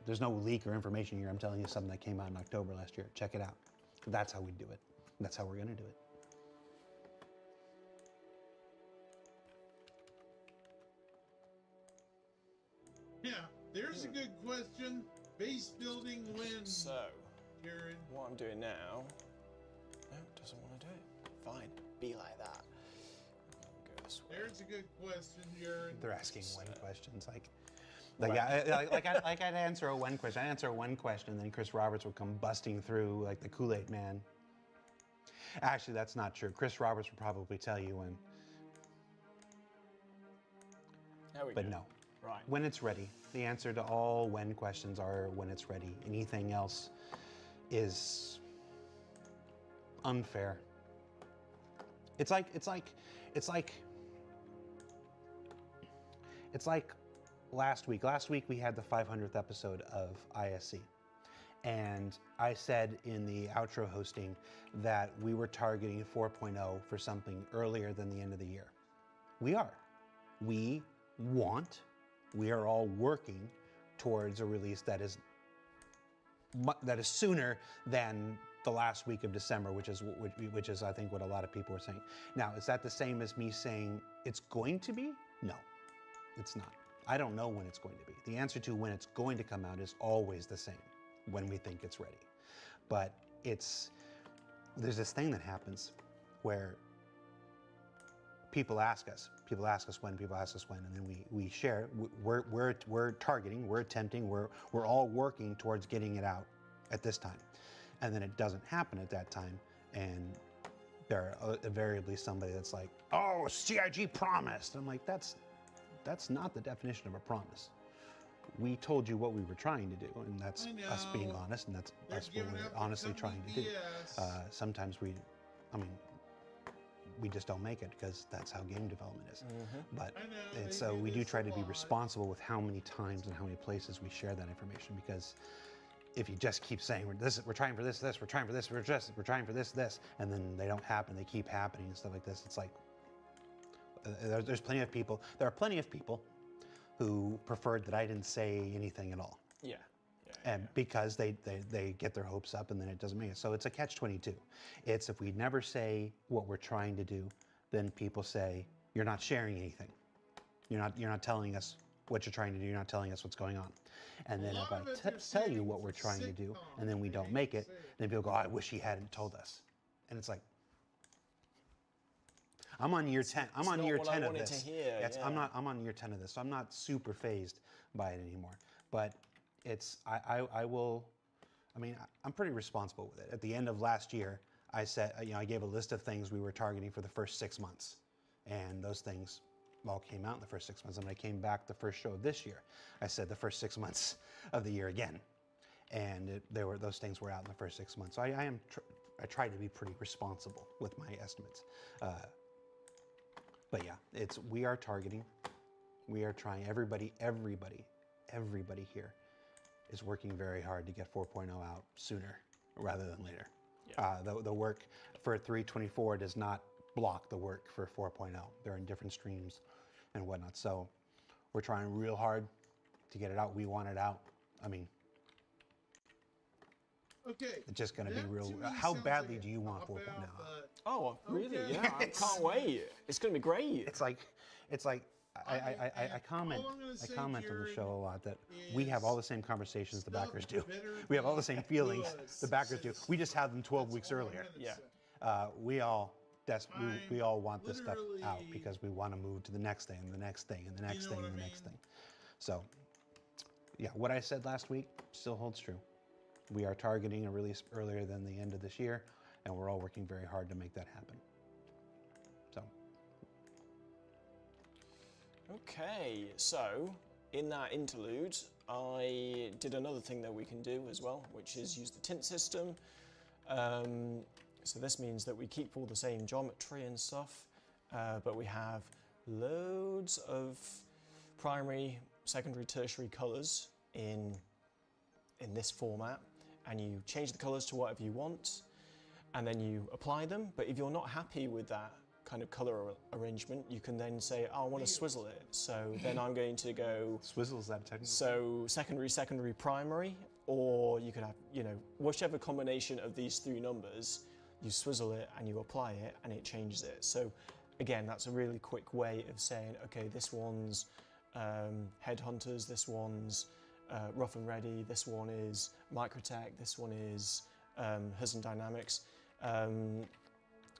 There's no leak or information here. I'm telling you something that came out in October last year. Check it out. That's how we do it. That's how we're going to do it. Yeah, there's a good question. Base building when? So, Jared. what I'm doing now, no, it doesn't want to do it. Fine, be like that. Go this way. There's a good question, Jared. They're asking when questions like I'd answer a when question. I'd answer a when question, and then Chris Roberts would come busting through like the Kool-Aid man. Actually, that's not true. Chris Roberts would probably tell you when. There we but go. no. Right. When it's ready. The answer to all when questions are when it's ready. Anything else is unfair. It's like last week. Last week we had the 500th episode of ISC. And I said in the outro hosting that we were targeting 4.0 for something earlier than the end of the year. We are. We are all working towards a release that is sooner than the last week of December, which is I think what a lot of people are saying. Now, is that the same as me saying it's going to be? No, it's not. I don't know when it's going to be. The answer to when it's going to come out is always the same, when we think it's ready. But there's this thing that happens where people ask us when, and then we share. We're targeting, we're attempting, we're all working towards getting it out at this time, and then it doesn't happen at that time, and there are invariably somebody that's like, "Oh, CIG promised." I'm like, that's not the definition of a promise. We told you what we were trying to do, and that's us being honest, and that's us what we're honestly trying to do. Sometimes we just don't make it because that's how game development is. But we do try to be responsible with how many times and how many places we share that information, because if you just keep saying we're trying for this, we're trying for this, we're trying for this, and then they don't happen, they keep happening and stuff like this. It's like there's plenty of people. There are plenty of people who preferred that I didn't say anything at all. Yeah. And because they get their hopes up and then it doesn't make it. So it's a catch-22. It's if we never say what we're trying to do, then people say you're not sharing anything. You're not telling us what you're trying to do. You're not telling us what's going on. And then if I tell you what we're trying to do and then we don't make it, then people go, I wish he hadn't told us. And it's like, I'm on year 10. I'm on year 10 of this. I'm on year 10 of this, so I'm not super phased by it anymore. But it's I'm pretty responsible with it. At the end of last year, I said, I gave a list of things we were targeting for the first 6 months, and those things all came out in the first 6 months. And when I came back the first show of this year, I said the first 6 months of the year again, and those things were out in the first 6 months. So I try to be pretty responsible with my estimates. But yeah, we are targeting, we are trying. Everybody here is working very hard to get 4.0 out sooner rather than later. Yeah. The work for 3.24 does not block the work for 4.0. They're in different streams and whatnot. So we're trying real hard to get it out. We want it out. I mean, okay, it's just going to be real. How badly do you want 4.0? Oh, really? Okay. Yeah, I can't wait. It's going to be great. It's like I comment on the show a lot that we have all the same conversations the backers do. We have all the same feelings the backers do. We just had them 12 weeks earlier. Yeah. We all want this stuff out because we want to move to the next thing and the next thing and the next thing and the next thing. So, yeah, what I said last week still holds true. We are targeting a release earlier than the end of this year, and we're all working very hard to make that happen. So. Okay, so in that interlude, I did another thing that we can do as well, which is use the tint system. So this means that we keep all the same geometry and stuff, but we have loads of primary, secondary, tertiary colors in this format, and you change the colors to whatever you want, and then you apply them. But if you're not happy with that kind of color arrangement, you can then say, oh, I want to swizzle it. So then I'm going to go... Swizzle, is that technical? So secondary, primary, or you could have, whichever combination of these three numbers, you swizzle it and you apply it and it changes it. So again, that's a really quick way of saying, okay, this one's Headhunters, this one's Rough and Ready, this one is Microtech, this one is Hudson Dynamics.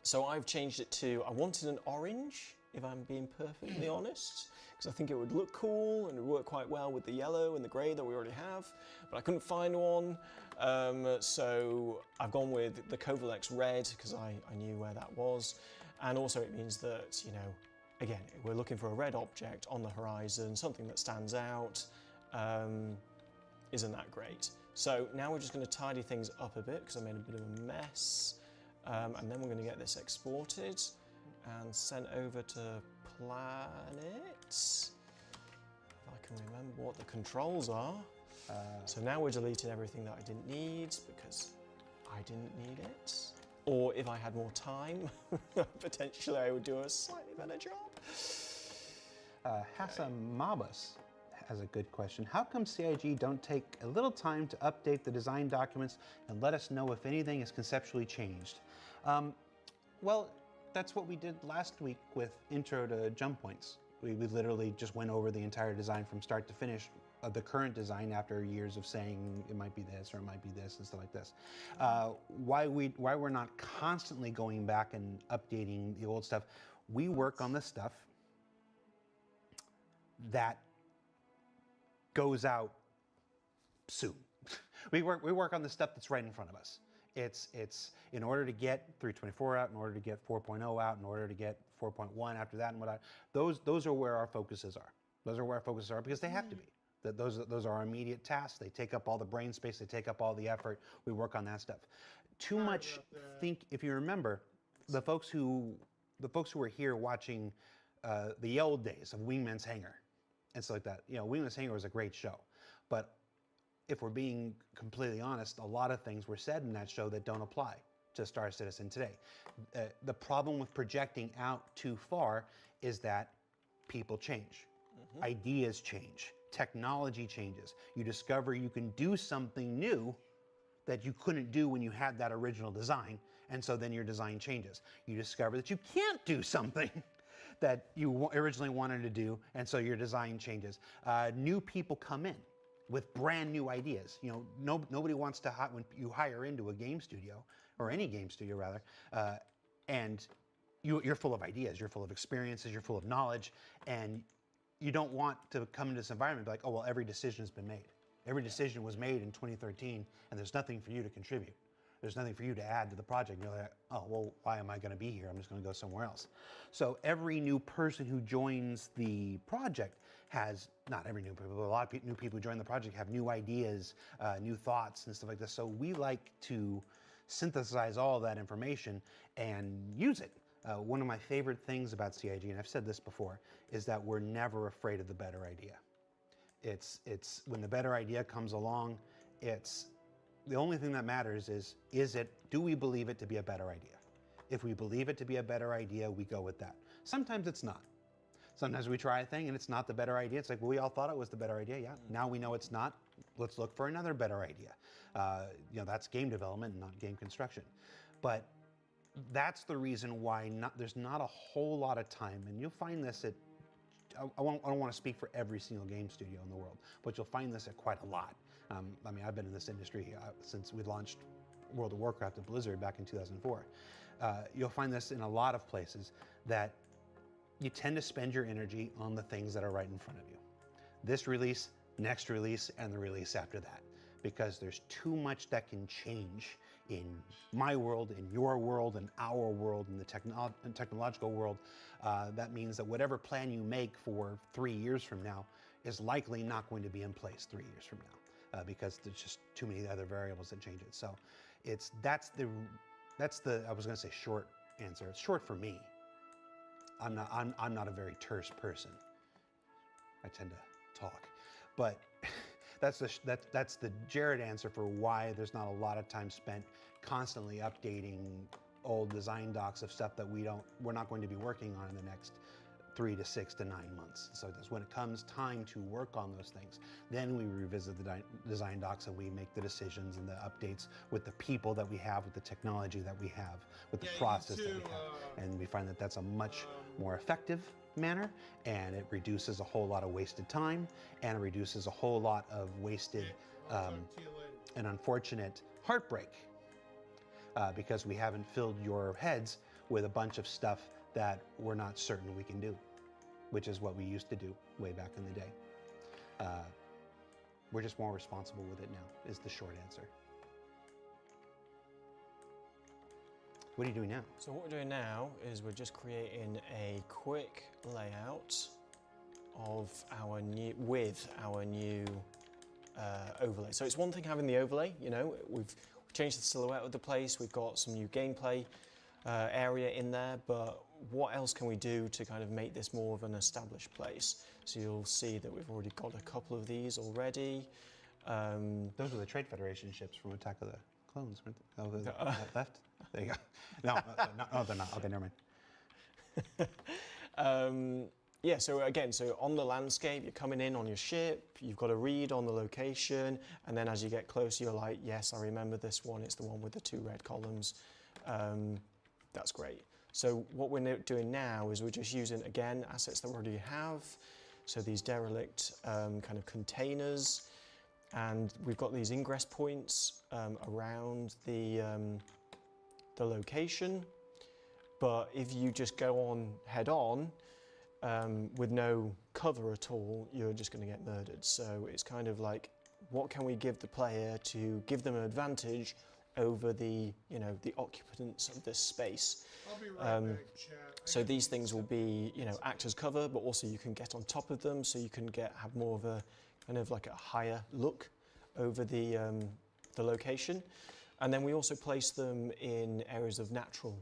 So I've changed it to, I wanted an orange, if I'm being perfectly honest, because I think it would look cool and it would work quite well with the yellow and the grey that we already have, but I couldn't find one. So I've gone with the Covalex red because I knew where that was. And also it means that, again, we're looking for a red object on the horizon, something that stands out. Isn't that great? So now we're just going to tidy things up a bit because I made a bit of a mess. And then we're going to get this exported and sent over to Planet. If I can remember what the controls are. So now we're deleting everything that I didn't need because I didn't need it. Or if I had more time, potentially I would do a slightly better job. Hassan Mabus has a good question. How come CIG don't take a little time to update the design documents and let us know if anything is conceptually changed? Well, that's what we did last week with Intro to Jump Points. We literally just went over the entire design from start to finish of the current design after years of saying it might be this or it might be this and stuff like this. Why we're not constantly going back and updating the old stuff, we work on the stuff that goes out soon. We work on the stuff that's right in front of us. It's in order to get 3.24 out, in order to get 4.0 out, in order to get 4.1 after that and whatnot. Those are where our focuses are. Those are where our focuses are because they have to be. Those are our immediate tasks. They take up all the brain space. They take up all the effort. We work on that stuff. Too much. If you remember, the folks who were here watching the old days of Wingman's Hangar and stuff like that. Wingman's Hangar was a great show, but if we're being completely honest, a lot of things were said in that show that don't apply to Star Citizen today. The problem with projecting out too far is that people change, ideas change, technology changes. You discover you can do something new that you couldn't do when you had that original design, and so then your design changes. You discover that you can't do something that you originally wanted to do, and so your design changes. New people come in with brand new ideas. You know, nobody wants to when you hire into a game studio, or any game studio rather, and you're full of ideas, you're full of experiences, you're full of knowledge, and you don't want to come into this environment and be like, oh, well, every decision has been made. Every decision was made in 2013, and there's nothing for you to contribute. There's nothing for you to add to the project. And you're like, oh, well, why am I going to be here? I'm just going to go somewhere else. So every new person who joins the project has, not every new people, but a lot of new people who join the project have new ideas, new thoughts and stuff like this. So we like to synthesize all of that information and use it. One of my favorite things about CIG, and I've said this before, is that we're never afraid of the better idea. It's when the better idea comes along, it's the only thing that matters is do we believe it to be a better idea? If we believe it to be a better idea, we go with that. Sometimes it's not. Sometimes we try a thing and it's not the better idea. It's like, well, we all thought it was the better idea. Yeah, now we know it's not. Let's look for another better idea. You know, that's game development, not game construction. But that's the reason why there's not a whole lot of time, and you'll find this at, I don't want to speak for every single game studio in the world, but you'll find this at quite a lot. I mean, I've been in this industry since we launched World of Warcraft at Blizzard back in 2004. You'll find this in a lot of places, that you tend to spend your energy on the things that are right in front of you. This release, next release, and the release after that. Because there's too much that can change in my world, in your world, in our world, in the technological world. That means that whatever plan you make for 3 years from now is likely not going to be in place 3 years from now, because there's just too many other variables that change it. So that's the I was going to say short answer. It's short for me. I'm not a very terse person. I tend to talk, but that's the Jared answer for why there's not a lot of time spent constantly updating old design docs of stuff that we're not going to be working on in the next 3 to 6 to 9 months. So that's when it comes time to work on those things. Then we revisit the design docs and we make the decisions and the updates with the people that we have, with the technology that we have, with the process that we have. And we find that that's a much more effective manner, and it reduces a whole lot of wasted time, and it reduces a whole lot of wasted and unfortunate heartbreak, because we haven't filled your heads with a bunch of stuff that we're not certain we can do, which is what we used to do way back in the day. We're just more responsible with it now, is the short answer. What are you doing now? So what we're doing now is we're just creating a quick layout of our new overlay. So it's one thing having the overlay, you know, we've changed the silhouette of the place, we've got some new gameplay area in there, but what else can we do to kind of make this more of an established place? So you'll see that we've already got a couple of these already. Those are the Trade Federation ships from Attack of the Clones, weren't they? Oh, they're left? There you go. No, they're not. Okay, never mind. Yeah, so again, so on the landscape, you're coming in on your ship, you've got a read on the location, and then as you get closer, you're like, yes, I remember this one, it's the one with the 2 red columns. That's great. So what we're doing now is we're just using, again, assets that we already have. So these derelict kind of containers, and we've got these ingress points around the location. But if you just go on head on, with no cover at all, you're just going to get murdered. So it's kind of like, what can we give the player to give them an advantage over the occupants of this space? I'll be right back, chat. So these things will be, act as cover, but also you can get on top of them, so you can have more of a kind of like a higher look over the location. And then we also place them in areas of natural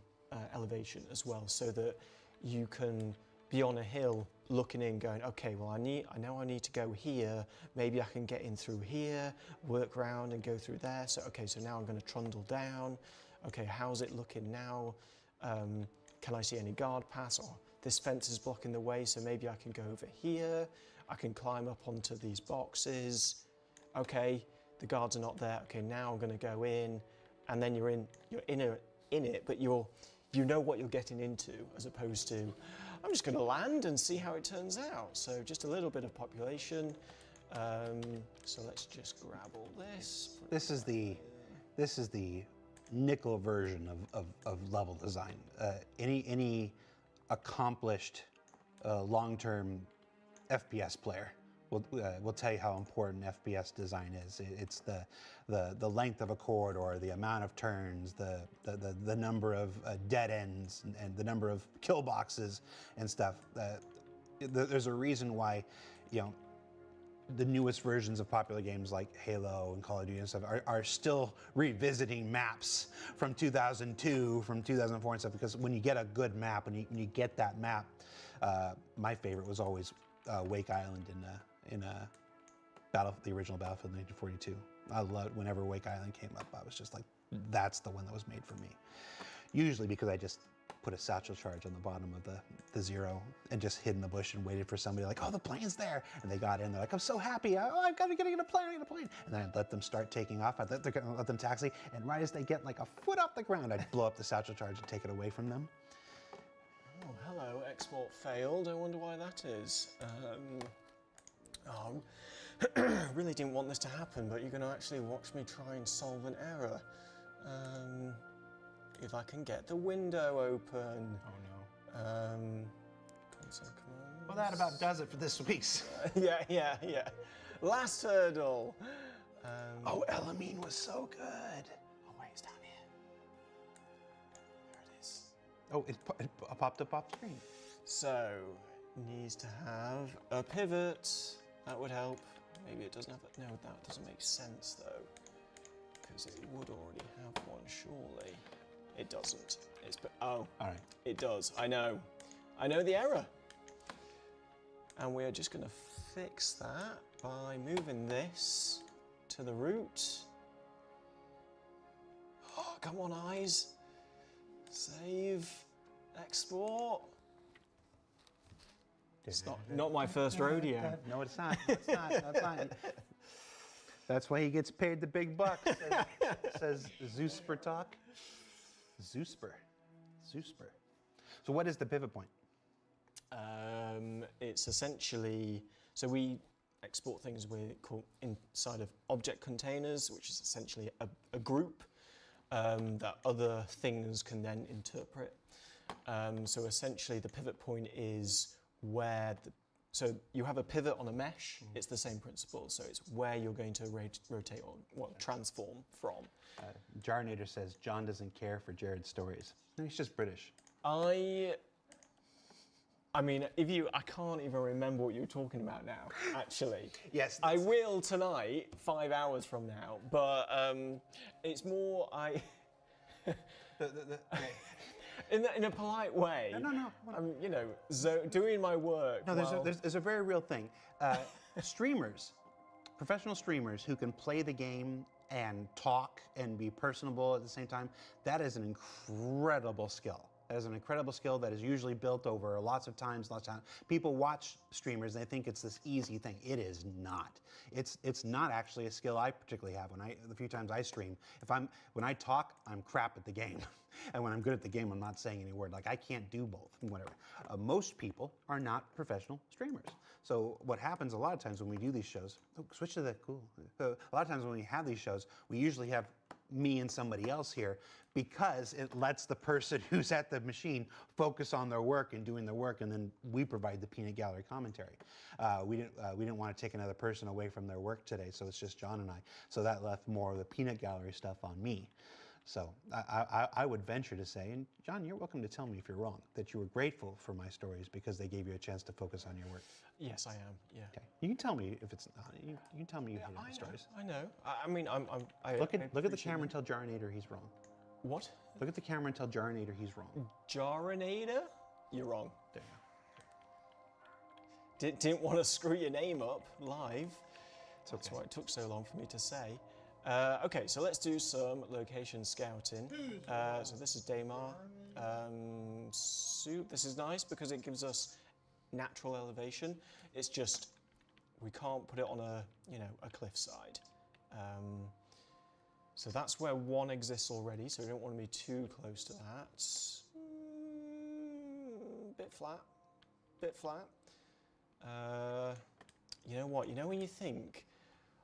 elevation as well, so that you can be on a hill looking in going, okay, well I know I need to go here, maybe I can get in through here, work around and go through there. So okay, so now I'm going to trundle down. Okay, how's it looking now? Can I see any guard paths? Or this fence is blocking the way, so maybe I can go over here. I can climb up onto these boxes. Okay, the guards are not there. Okay, now I'm going to go in, and then you're in it, but you know what you're getting into, as opposed to, I'm just going to land and see how it turns out. So just a little bit of population. So let's just grab all this. This is the nickel version of level design. Any accomplished long-term FPS player will tell you how important FPS design is. It's the length of a corridor, the amount of turns, the number of dead ends, and the number of kill boxes and stuff. There's a reason why, the newest versions of popular games like Halo and Call of Duty and stuff are still revisiting maps from 2002, from 2004 and stuff, because when you get a good map, when you get that map, my favorite was always Wake Island in the original Battlefield 1942. I loved whenever Wake Island came up. I was just like, that's the one that was made for me. Usually because I just put a satchel charge on the bottom of the zero and just hid in the bush and waited for somebody like, oh, the plane's there. And they got in, they're like, I'm so happy. I've got to get a plane, And then I'd let them start taking off. I'd let them taxi. And right as they get like a foot off the ground, I'd blow up the satchel charge and take it away from them. Oh, hello, export failed. I wonder why that is. Really didn't want this to happen, but you're going to actually watch me try and solve an error. If I can get the window open. Oh no. Console commands. Well, that about does it for this week's. Yeah. Last hurdle. Oh, Elamine was so good. Oh wait, it's down here. There it is. Oh, it popped up off screen. So, needs to have a pivot. That would help. Maybe it doesn't have it. No, that doesn't make sense though, because it would already have one, surely. It doesn't. Oh, all right. It does. I know the error. And we're just going to fix that by moving this to the root. Oh, come on, eyes. Save. Export. It's not my first rodeo. No, it's not. It's not. That's why he gets paid the big bucks. Says Zeusper talk. Zeusper. So what is the pivot point? It's essentially, so we export things inside of object containers, which is essentially a group that other things can then interpret. So essentially the pivot point is where so you have a pivot on a mesh, it's the same principle, so it's where you're going to rotate or transform from. Jarnator says John doesn't care for Jared's stories. No, he's just British. I mean, I can't even remember what you were talking about now, actually. Yes. I will tonight, 5 hours from now, but it's more, in a polite way. No. I'm, doing my work. No, there's a very real thing. Streamers, professional streamers who can play the game and talk and be personable at the same time, that is an incredible skill. That is an incredible skill that is usually built over lots of times. People watch streamers and they think it's this easy thing. It is not. It's not actually a skill I particularly have. The few times I stream, when I talk, I'm crap at the game. And when I'm good at the game, I'm not saying any word. Like, I can't do both, whatever. Most people are not professional streamers. So what happens a lot of times when we do these shows, switch to the cool. A lot of times when we have these shows, we usually have me and somebody else here because it lets the person who's at the machine focus on their work and doing their work, and then we provide the peanut gallery commentary. We didn't want to take another person away from their work today, so it's just John and I. So that left more of the peanut gallery stuff on me. So I would venture to say, and John, you're welcome to tell me if you're wrong, that you were grateful for my stories because they gave you a chance to focus on your work. Yes, I am. Yeah. Okay. You can tell me if it's not. You can tell me you hated my stories. I know. I mean, look at the camera and tell Jarnator he's wrong. What? Look at the camera and tell Jarnator he's wrong. Jarnator? You're wrong. There Didn't want to screw your name up live. It's That's okay. why it took so long for me to say. Okay, so let's do some location scouting. So this is Daymar. Soup. This is nice because it gives us natural elevation. It's just we can't put it on a a cliffside. So that's where one exists already. So we don't want to be too close to that. Bit flat. Bit flat. You know what? You know when you think,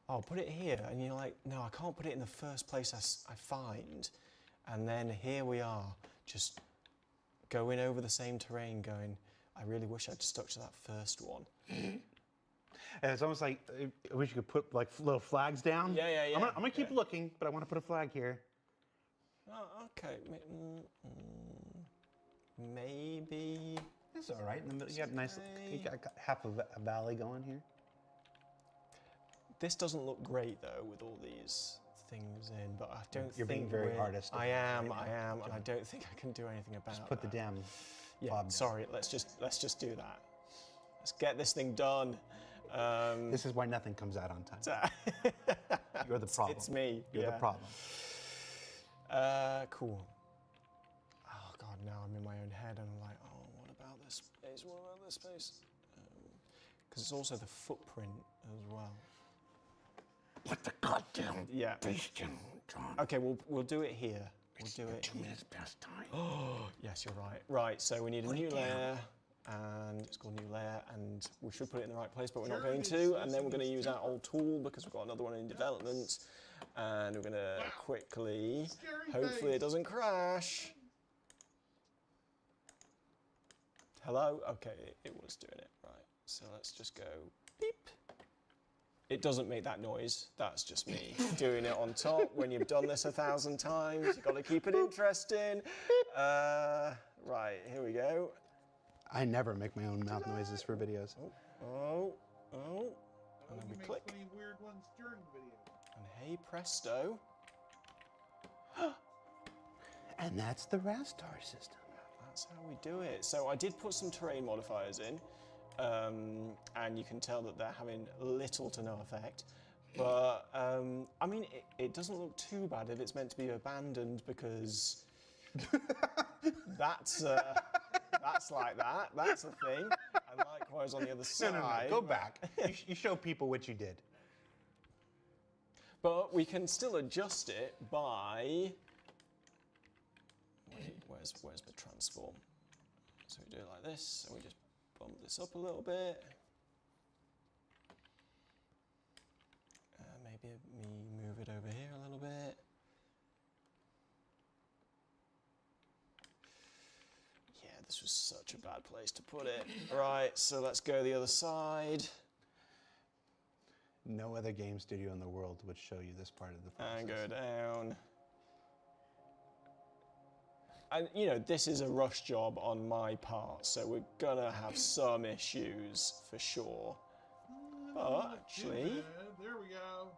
oh, I'll put it here, and you're like, no, I can't put it in the first place I find. And then here we are, just going over the same terrain, going, I really wish I'd stuck to that first one. And it's almost like I wish you could put like little flags down. Yeah. I'm gonna keep looking, but I want to put a flag here. Oh, okay. Maybe. It's all right. In the middle, you got nice. You got half of a valley going here. This doesn't look great though with all these things in, but I don't You're think being very artistic I am, right now, and I don't think I can do anything about Just put the that. damn. Yeah, fob down. sorry. Let's just do that. Let's get this thing done. This is why nothing comes out on time. You're the problem. It's me. You're the problem. Cool. Oh God, now I'm in my own head and I'm like, oh, what about this space? What about this space? Because it's also the footprint as well. What the goddamn beastion, John? Okay, we'll do it here. We'll do it. 2 minutes past time. Oh, yes, you're right. Right, so we need a new layer, and it's called new layer, and we should put it in the right place, but we're not going to. And then we're going to use our old tool because we've got another one in development, and we're going to quickly. Hopefully, it doesn't crash. Hello? Okay, it was doing it. Right, so let's just go beep. It doesn't make that noise. That's just me doing it on top. When you've done this 1,000 times, you've got to keep it interesting. Right, here we go. I never make my own mouth noises for videos. Oh. And then we click. Funny weird ones during the video. And hey presto. And that's the Rastar system. That's how we do it. So I did put some terrain modifiers in. And you can tell that they're having little to no effect. But, I mean, it doesn't look too bad if it's meant to be abandoned because that's like that. That's a thing. And likewise on the other side. No. Go back. You show people what you did. But we can still adjust it by... Where's the transform? So we do it like this, and we just bump this up a little bit. Maybe move it over here a little bit. Yeah, this was such a bad place to put it. Right, so let's go the other side. No other game studio in the world would show you this part of the process. And go down. And, you know, this is a rush job on my part, so we're gonna have some issues for sure. But actually, There we go.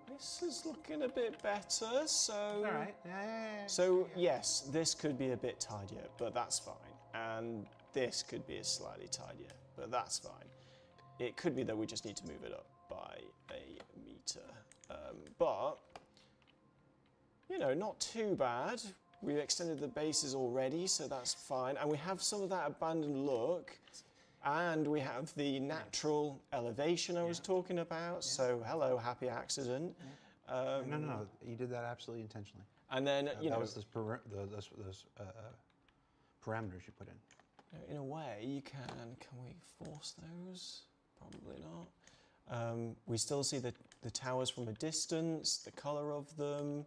this is looking a bit better, so... All right. Yeah. So, yes, this could be a bit tidier, but that's fine. And this could be slightly tidier, but that's fine. It could be that we just need to move it up by a meter. But, you know, not too bad. We've extended the bases already, so that's fine. And we have some of that abandoned look. And we have the natural elevation I was talking about. So, hello, happy accident. No. You did that absolutely intentionally. And then, you know... That was those parameters you put in. In a way, you can we force those? Probably not. We still see the towers from a distance, the color of them.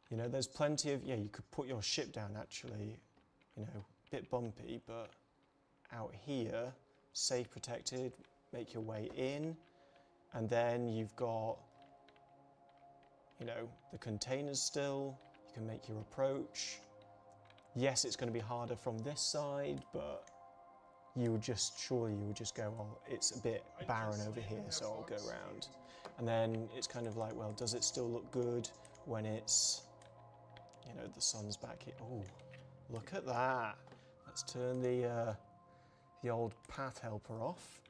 You know, there's plenty of, you could put your ship down actually, you know, a bit bumpy, but out here, safe, protected, make your way in. And then you've got, you know, the containers still, you can make your approach. Yes, it's going to be harder from this side, but you would just go, well, it's a bit barren over here, so I'll go around. And then it's kind of like, well, does it still look good when it's, you know, the sun's back here? Oh, look at that. Let's turn the the old path helper off.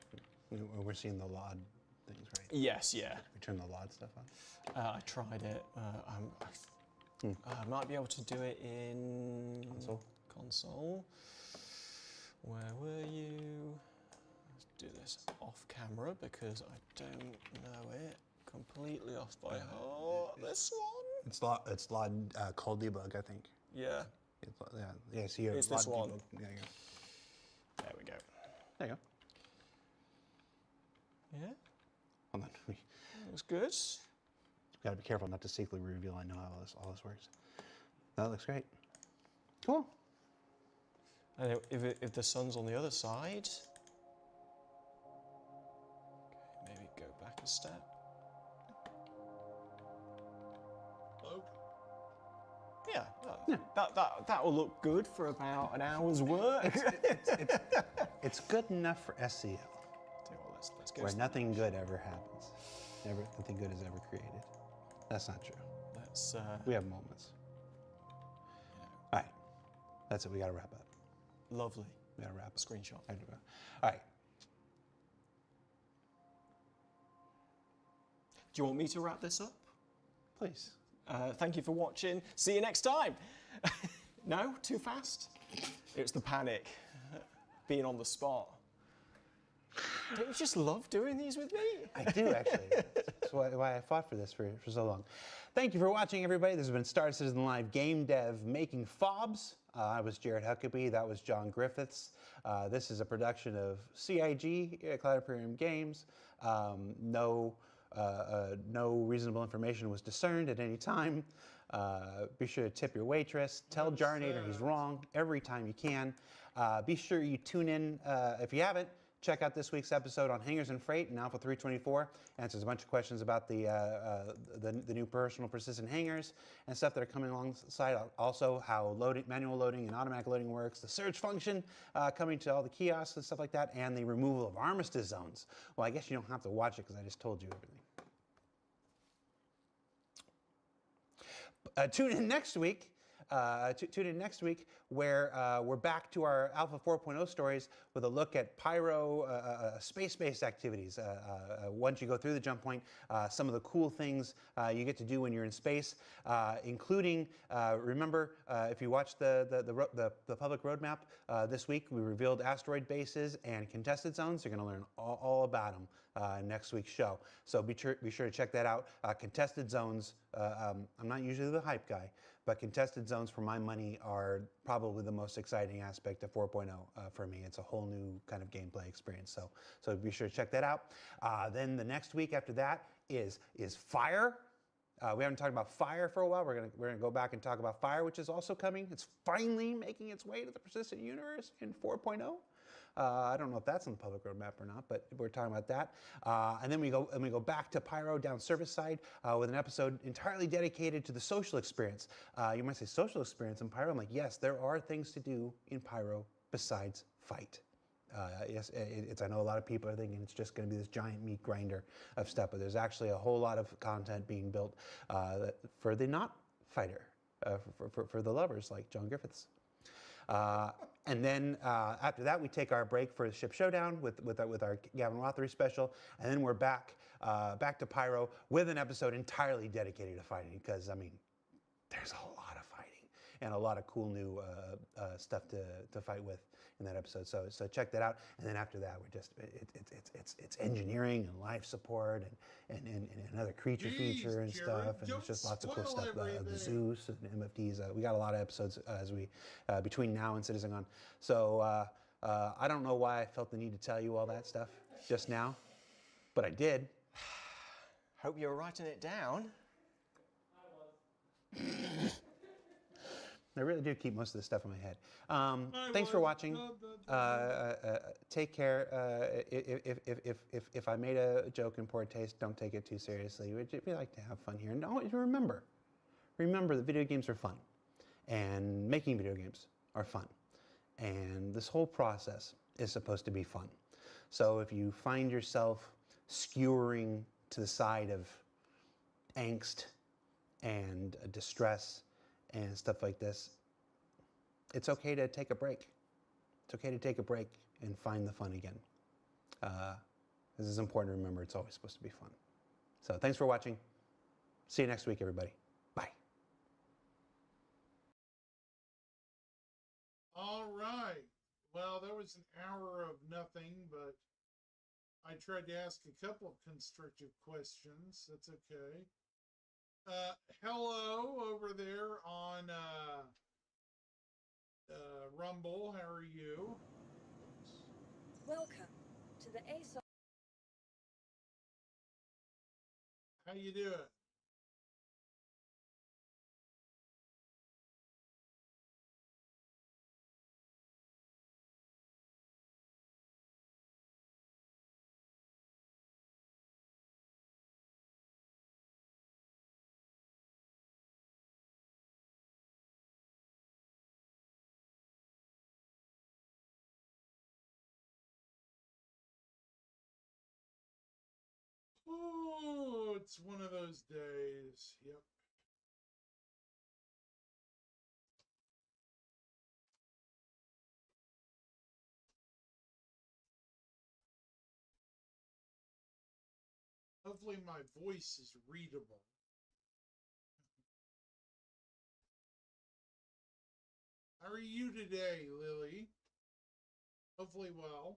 We're seeing the LOD things, right? Yes, yeah. We turn the LOD stuff on. I tried it. I might be able to do it in console. Where were you? Let's do this off camera because I don't know it completely off by heart. This one. It's LOD call debug, I think. Yeah. Yeah. So it's this one. Debug. There you go. There we go. There you go. Yeah. Hold on. We Looks good. got to be careful not to secretly reveal I know how all this works. That looks great. Cool. And if the sun's on the other side, okay, maybe go back a step. Yeah, that will look good for about an hour's work. It's good enough for SCL, Tell you what, let's go. where nothing good ever happens. Nothing good is ever created. That's not true. Let's. We have moments. All right, that's it. We got to wrap up. Lovely. We got to wrap up. Screenshot. All right. Do you want me to wrap this up? Please. Thank you for watching. See you next time. No? Too fast? It's the panic. Being on the spot. Don't you just love doing these with me? I do, actually. That's why I fought for this for so long. Thank you for watching, everybody. This has been Star Citizen Live Game Dev Making Fobs. I was Jared Huckabee. That was John Griffiths. This is a production of CIG, Cloud Imperium Games. No reasonable information was discerned at any time. Be sure to tip your waitress. Tell Jarnator he's wrong every time you can. Be sure you tune in, if you haven't, check out this week's episode on Hangars and Freight and Alpha 324. Answers a bunch of questions about the new personal persistent hangars and stuff that are coming alongside. Also, how manual loading and automatic loading works, the search function coming to all the kiosks and stuff like that, and the removal of armistice zones. Well, I guess you don't have to watch it because I just told you everything. Tune in next week. Where we're back to our Alpha 4.0 stories with a look at Pyro space-based activities. Once you go through the jump point, some of the cool things you get to do when you're in space, including, remember, if you watch the public roadmap this week, we revealed asteroid bases and contested zones. You're going to learn all about them next week's show. So be sure to check that out. Contested zones, I'm not usually the hype guy, but contested zones, for my money, are probably the most exciting aspect of 4.0 for me. It's a whole new kind of gameplay experience. So be sure to check that out. Then the next week after that is Fire. We haven't talked about Fire for a while. We're gonna go back and talk about Fire, which is also coming. It's finally making its way to the persistent universe in 4.0. I don't know if that's on the public roadmap or not, but we're talking about that. And then we go back to Pyro down service side with an episode entirely dedicated to the social experience. You might say social experience in Pyro. I'm like, yes, there are things to do in Pyro besides fight. Yes, I know a lot of people are thinking it's just going to be this giant meat grinder of stuff, but there's actually a whole lot of content being built for the not fighter, for the lovers like John Griffiths. And then after that, we take our break for the Ship Showdown with our Gavin Rothery special, and then we're back to Pyro with an episode entirely dedicated to fighting, because I mean, there's a lot of fighting and a lot of cool new stuff to fight with in that episode. So check that out. And then after that, we're just it's engineering and life support and another creature feature and stuff, and it's just lots of cool stuff. The Zeus and MFDs. We got a lot of episodes as we between now and CitizenCon. So I don't know why I felt the need to tell you all that stuff just now, but I did. Hope you're writing it down. I really do keep most of this stuff in my head. Thanks for watching. Take care. If I made a joke in poor taste, don't take it too seriously. We like to have fun here. And always remember that video games are fun. And making video games are fun. And this whole process is supposed to be fun. So if you find yourself skewering to the side of angst and distress and stuff like this, it's okay to take a break. It's okay to take a break and find the fun again. This is important to remember. It's always supposed to be fun. So thanks for watching. See you next week, everybody. Bye. All right. Well, that was an hour of nothing, but I tried to ask a couple of constructive questions. That's okay. Hello over there on Rumble. How are you? Welcome to the ASOS. How you doing? Oh, it's one of those days. Yep. Hopefully my voice is readable. How are you today, Lily? Hopefully well.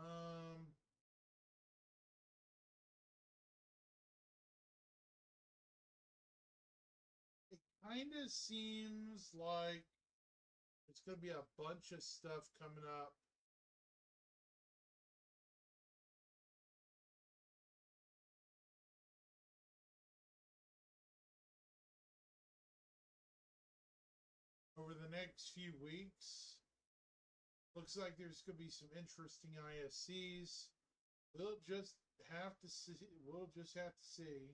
Um, it kind of seems like it's going to be a bunch of stuff coming up. Over the next few weeks. Looks like there's going to be some interesting ISCs. We'll just have to see. We'll just have to see.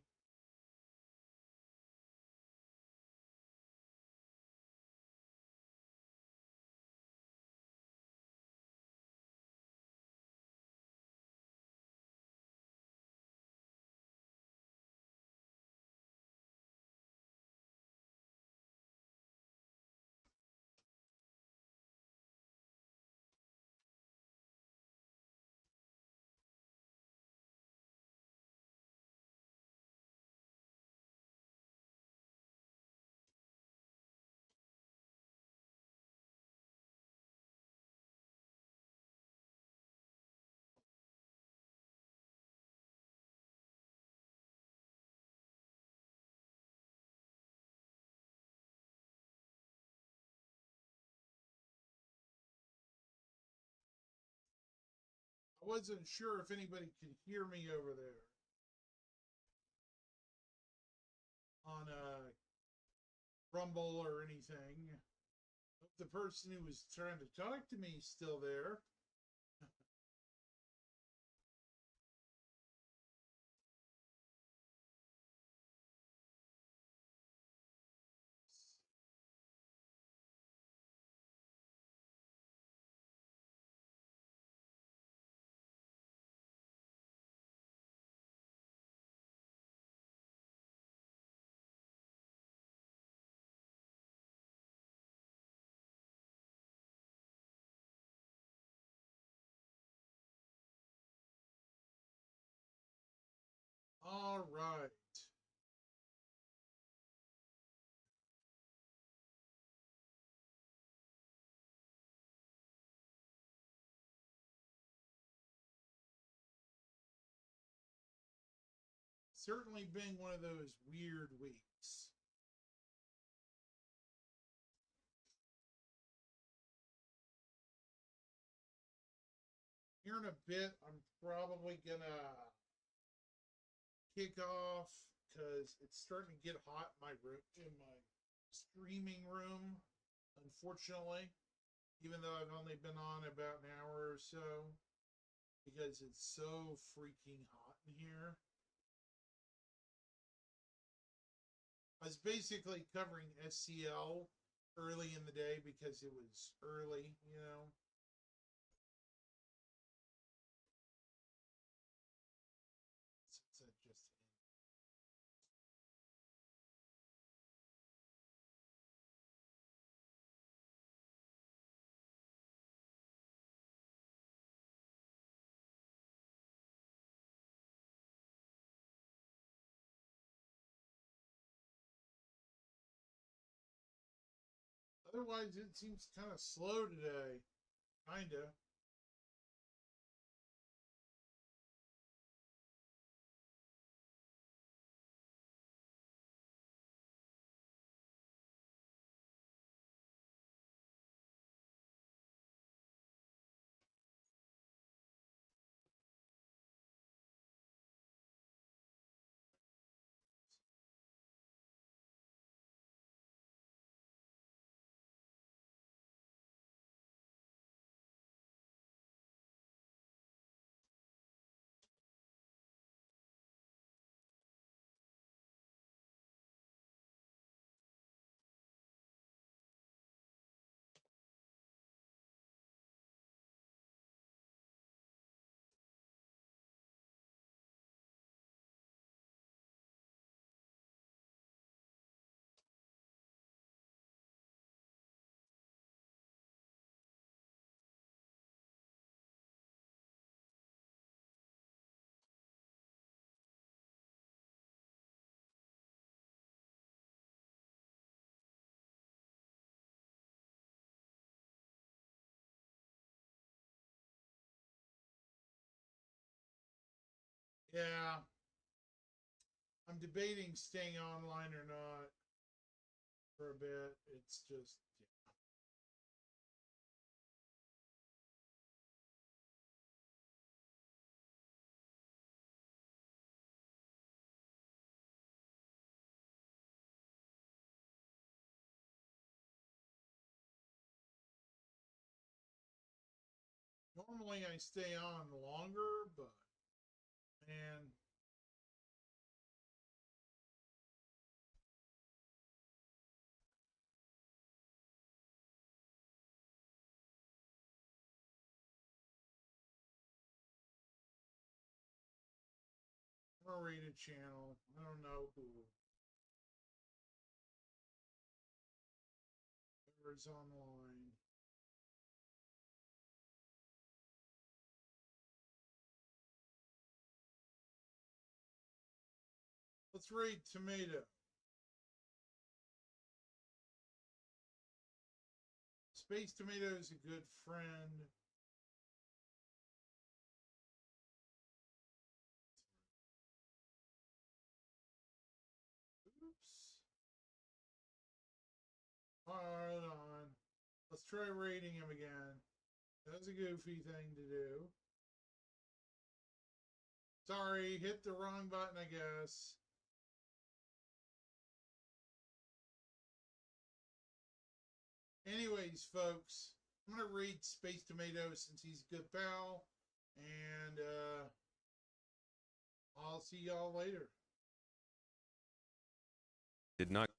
I wasn't sure if anybody could hear me over there on Rumble or anything. Hope the person who was trying to talk to me is still there. All right. Certainly been one of those weird weeks. Here in a bit, I'm probably gonna kick off because it's starting to get hot in my room, in my streaming room. Unfortunately, even though I've only been on about an hour or so, because it's so freaking hot in here. I was basically covering SCL early in the day because it was early, you know. Since that just ended. Otherwise, it seems kind of slow today. Kinda. Yeah. I'm debating staying online or not for a bit. It's just, yeah. Normally I stay on longer, but man, I'm gonna read a channel. I don't know whoever's online. Let's read Tomato. Space Tomato is a good friend. Oops. Hold on. Let's try rating him again. That's a goofy thing to do. Sorry, hit the wrong button, I guess. Anyways, folks, I'm going to read Space Tomato since he's a good pal. And I'll see y'all later. Did not